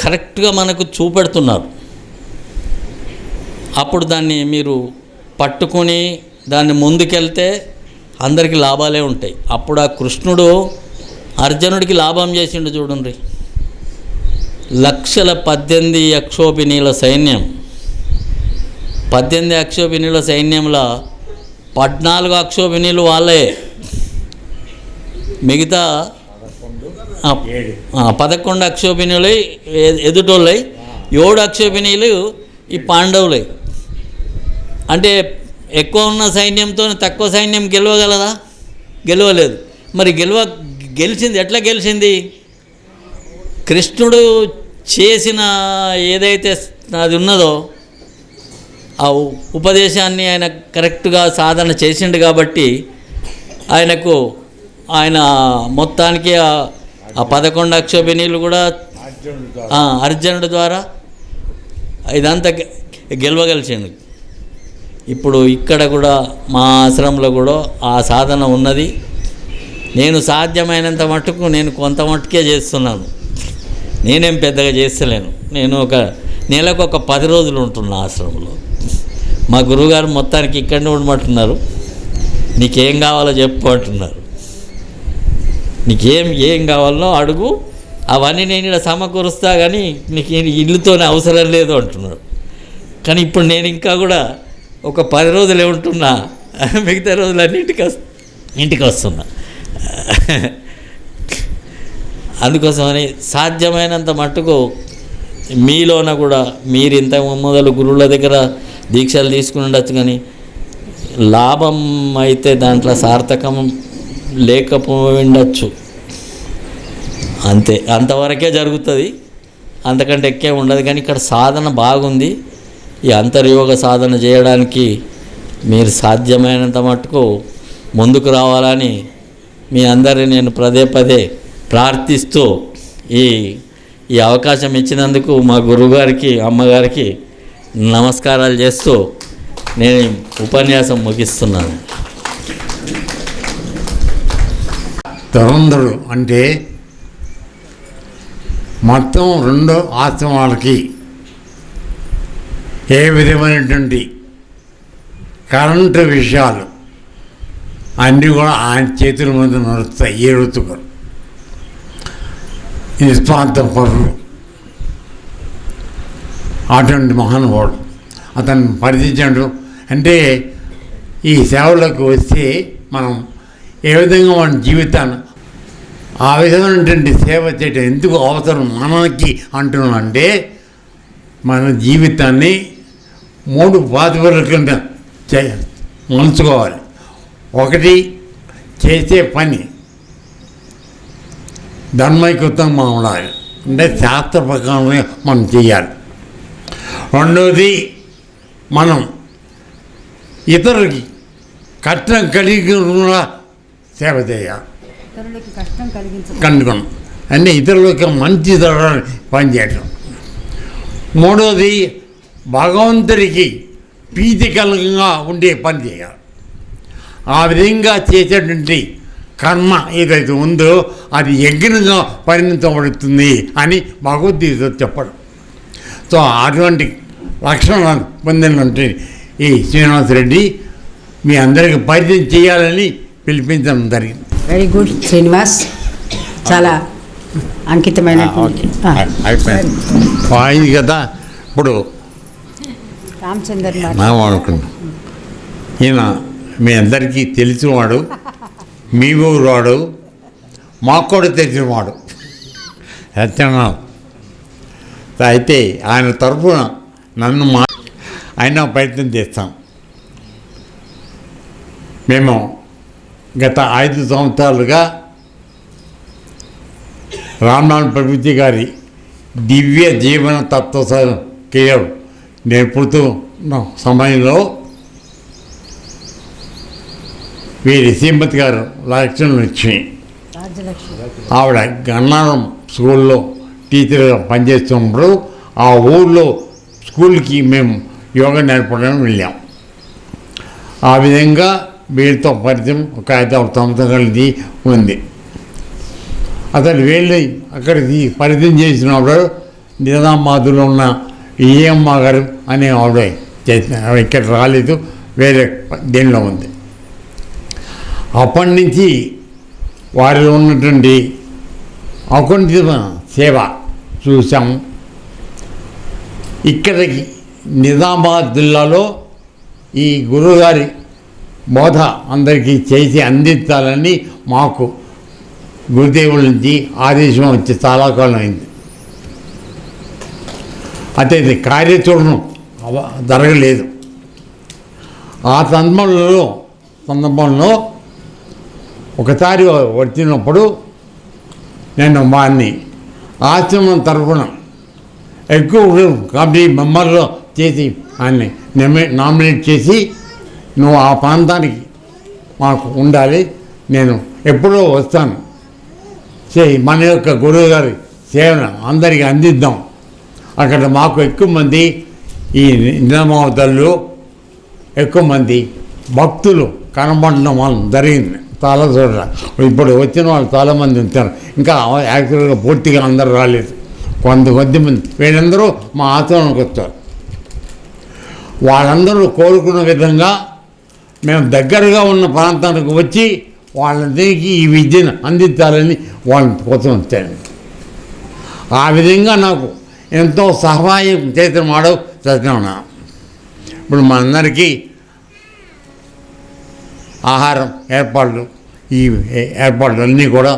కరెక్ట్గా మనకు చూపెడుతున్నారు. అప్పుడు దాన్ని మీరు పట్టుకొని దాన్ని ముందుకెళ్తే అందరికీ లాభాలే ఉంటాయి. అప్పుడు ఆ కృష్ణుడు అర్జునుడికి లాభం చేసిండు చూడండి. 18 అక్షోభిణీల సైన్యం, 18 అక్షోభిణీల సైన్యంలో 14 అక్షోభిణీలు వాళ్ళే, మిగతా 11 అక్షోభిణీలు ఎదుటోళ్ళై, 7 అక్షోభిణీలు ఈ పాండవులై. అంటే ఎక్కువ ఉన్న సైన్యంతో తక్కువ సైన్యం గెలవగలదా? గెలవలేదు. మరి గెలిచింది ఎట్లా గెలిచింది? కృష్ణుడు చేసిన ఏదైతే అది ఉన్నదో ఆ ఉపదేశాన్ని ఆయన కరెక్ట్గా సాధన చేసిండు కాబట్టి ఆయన మొత్తానికి ఆ 11 అక్షోభిణీలు కూడా అర్జునుడి ద్వారా ఇదంతా గెలవగలిచిండు. ఇప్పుడు ఇక్కడ కూడా మా ఆశ్రమంలో కూడా ఆ సాధన ఉన్నది. నేను సాధ్యమైనంత మట్టుకు నేను కొంత మట్టుకే చేస్తున్నాను. నేనేం పెద్దగా చేస్తలేను. నేను ఒక నెలకు 10 రోజులు ఉంటున్నా ఆశ్రమంలో. మా గురువుగారు మొత్తానికి ఇక్కడనే ఉండమంటున్నారు. నీకేం కావాలో చెప్పు అంటున్నారు. నీకేం కావాలనో అడుగు, అవన్నీ నేను ఇక్కడ సమకూరుస్తా, కానీ నీకు ఇల్లుతోనే అవసరం లేదు అంటున్నాడు. కానీ ఇప్పుడు నేను ఇంకా కూడా ఒక 10 రోజులే ఉంటున్నా, మిగతా రోజులన్నీ ఇంటికి వస్తున్నా. అందుకోసమని సాధ్యమైనంత మట్టుకు మీలోన కూడా మీరు ఇంత మొదలు గురువుల దగ్గర దీక్షలు తీసుకుని ఉండొచ్చు, కానీ లాభం అయితే దాంట్లో సార్థకం లేకపోయిండొచ్చు. అంతవరకే జరుగుతుంది, అంతకంటే ఎక్కే ఉండదు. కానీ ఇక్కడ సాధన బాగుంది. ఈ అంతర్యోగ సాధన చేయడానికి మీరు సాధ్యమైనంత మట్టుకు ముందుకు రావాలని మీ అందరినీ నేను పదే ప్రార్థిస్తూ ఈ అవకాశం ఇచ్చినందుకు మా గురువుగారికి, అమ్మగారికి నమస్కారాలు చేస్తూ నేను ఉపన్యాసం ముగిస్తున్నాను. ధురంధరుడు అంటే మొత్తం 2 ఆశ్రమాలకి ఏ విధమైనటువంటి కరెంటు విషయాలు అన్నీ కూడా ఆయన చేతుల మీద నడుస్తాయి. ఏ ఋతుకు నిస్వార్థ పరులు అటువంటి మహానుభావుడు అతను పరిచయించాడు. అంటే ఈ సేవలకు వస్తే మనం ఏ విధంగా మన జీవితాన్ని ఆ విధమైనటువంటి సేవ చేయడం ఎందుకు అవసరం మనకి అంటున్నానంటే మన జీవితాన్ని 3 పాతిపరుల కింద మలుచుకోవాలి. 1 చేసే పని ధర్మైకృతంగా ఉండాలి, అంటే శాస్త్ర ప్రకారంగా మనం చేయాలి. 2వది మనం ఇతరులకి కష్టం కలిగి సేవ చేయాలి. కనుగొనం అంటే ఇతరులకి మంచి జరగాలని పనిచేయటం. 3వది భగవంతుడికి ప్రీతికరంగా ఉండే పని చేయాలి. ఆ విధంగా చేసేటువంటి కర్మ ఏదైతే ఉందో అది యజ్ఞంగా పరిణితమవుతుంది అని భగవద్గీత చెప్పడం. సో అటువంటి లక్షణాలు పొందినటువంటి ఈ శ్రీనివాసరెడ్డి మీ అందరికీ పరిచయం చేయాలని పిలిపించడం జరిగింది. వెరీ గుడ్ శ్రీనివాస్, చాలా అంకితమైన అయిపోయింది కదా. ఇప్పుడు రామచందర్ అనుకున్నాం ఈయన మీ అందరికీ తెలిసినవాడు, మీ ఊరువాడు, మాకు కూడా తెలిసినవాడు సత్యనారాయణ. అయితే ఆయన తరఫున నన్ను ఆయన ప్రయత్నం చేస్తాం. మేము గత 5 సంవత్సరాలుగా రామనాథ్ ప్రభుజీ గారి దివ్య జీవన తత్వ కేర్ నేర్పుతున్న సమయంలో వీరి శ్రీమతి గారు లక్ష్యం ఇచ్చి ఆవిడ గన్నారం స్కూల్లో టీచర్గా పనిచేస్తున్నప్పుడు ఆ ఊళ్ళో స్కూల్కి మేము యోగా నేర్పడానికి వెళ్ళాం. ఆ విధంగా వీరితో పరిచయం ఒక 5 సంవత్సరాలది ఉంది. అతను వెళ్ళి అక్కడికి పరిచయం చేసినప్పుడు నిజామాబాద్లో ఉన్న ఈఎమ్మ గారు అనే ఆవిడ చేసిన, ఇక్కడ రాలేదు, వేరే దీనిలో ఉంది. అప్పటి నుంచి వారిలో ఉన్నటువంటి అకుంఠిత సేవ చూసాము. ఇక్కడికి నిజామాబాద్ జిల్లాలో ఈ గురువుగారి బోధ అందరికీ చేసి అందించాలని మాకు గురుదేవుల నుంచి ఆదేశం వచ్చి చాలా కాలం అయింది. అయితే ఇది కార్యాచరణం జరగలేదు. ఆ సందర్భంలో ఒకసారి వచ్చినప్పుడు నేను వారిని ఆశ్రమం తరఫున ఎక్కువ కమిటీ మెంబర్లో చేసి ఆయన్ని నామినేట్ చేసి నువ్వు ఆ ప్రాంతానికి మాకు ఉండాలి, నేను ఎప్పుడో వస్తాను, మన యొక్క గురువు గారి సేవను అందరికీ అందిద్దాం. అక్కడ మాకు ఎక్కువ మంది ఈ నిజామాబాద్లో ఎక్కువ మంది భక్తులు కనబడడం వాళ్ళు జరిగింది చాలా చోట్ల. ఇప్పుడు వచ్చిన వాళ్ళు చాలామంది ఉంటారు, ఇంకా యాక్చువల్గా పూర్తిగా అందరూ రాలేదు, కొద్ది మంది. వీళ్ళందరూ మా ఆశ్రమానికి వచ్చారు. వాళ్ళందరూ కోరుకున్న విధంగా మేము దగ్గరగా ఉన్న ప్రాంతానికి వచ్చి వాళ్ళందరికీ ఈ విద్యను అందించాలని వాళ్ళ కోసం వచ్చాను. ఆ విధంగా నాకు ఎంతో సహాయం చేసిన వాడు సత్యనారాయణ. ఇప్పుడు మా అందరికీ ఆహారం ఏర్పాట్లు, ఈ ఏర్పాట్లు అన్నీ కూడా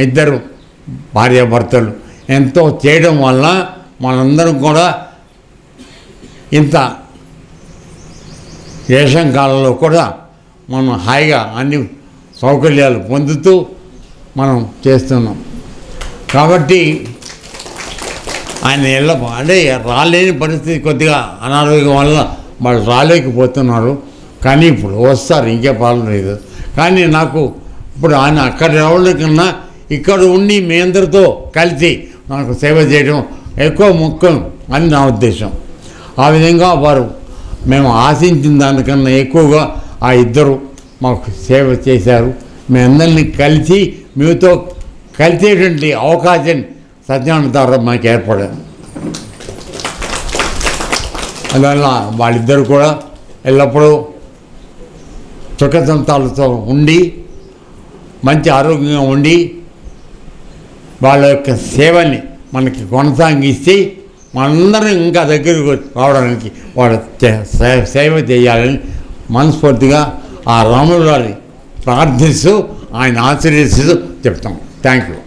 2 భార్యాభర్తలు ఎంతో చేయడం వల్ల మనందరం కూడా ఇంత రేషన్ కాలంలో కూడా మనం హాయిగా అన్ని సౌకర్యాలు పొందుతూ మనం చేస్తున్నాం. కాబట్టి ఆయన అంటే రాలేని పరిస్థితి, కొద్దిగా అనారోగ్యం వల్ల వాళ్ళు రాలేకపోతున్నారు. కానీ ఇప్పుడు వస్తారు, ఇంకే పాలన లేదు. కానీ నాకు ఇప్పుడు ఆయన అక్కడ రావడం కన్నా ఇక్కడ ఉండి మీ అందరితో కలిసి నాకు సేవ చేయడం ఎక్కువ ముఖ్యం అని నా ఉద్దేశం. ఆ విధంగా వారు మేము ఆశించిన దానికన్నా ఎక్కువగా ఆ ఇద్దరు మాకు సేవ చేశారు. మీ అందరినీ కలిసి మీతో కలిసేటువంటి అవకాశం సత్యనారాయణ ద్వారా మాకు ఏర్పడారు. అందువల్ల వాళ్ళిద్దరు కూడా ఎల్లప్పుడూ సుఖసంతాలతో ఉండి మంచి ఆరోగ్యంగా ఉండి వాళ్ళ యొక్క సేవని మనకి కొనసాగిస్తే మనందరం ఇంకా దగ్గరికి రావడానికి వాళ్ళ సేవ చేయాలని మనస్ఫూర్తిగా ఆ రాములు గారిని ప్రార్థిస్తూ ఆయన ఆశీర్వదిస్తూ చెప్తాం. Thank you.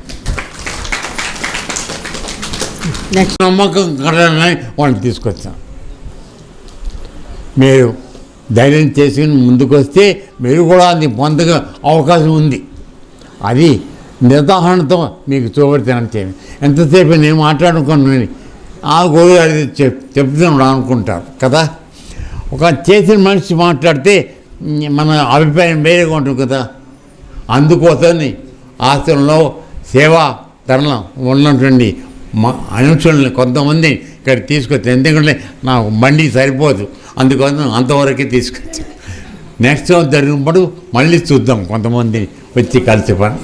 నెక్స్ట్ నమ్మకం కలగాలని వాళ్ళని తీసుకొచ్చాం. మీరు ధైర్యం చేసుకుని ముందుకు వస్తే మీరు కూడా అది పొందగా అవకాశం ఉంది. అది నిర్ధారణతో మీకు చూపెడతానని చెప్పి ఎంతసేపు నేను మాట్లాడుకున్నాను ఆ గోరు అది చెప్తున్నాడు అనుకుంటారు కదా. ఒక చేసిన మనిషి మాట్లాడితే మన అభిప్రాయం వేరేగా ఉంటుంది కదా. అందుకోసమని ఆశ్రమంలో సేవా ధరణ ఉన్నటువంటి అనుచరుల్ని కొంతమంది ఇక్కడ తీసుకొచ్చి, ఎందుకంటే నాకు బండి సరిపోదు, అందుకోసం అంతవరకే తీసుకొచ్చాను. నెక్స్ట్ జరిగినప్పుడు మళ్ళీ చూద్దాం కొంతమందిని వచ్చి కలిసి పని.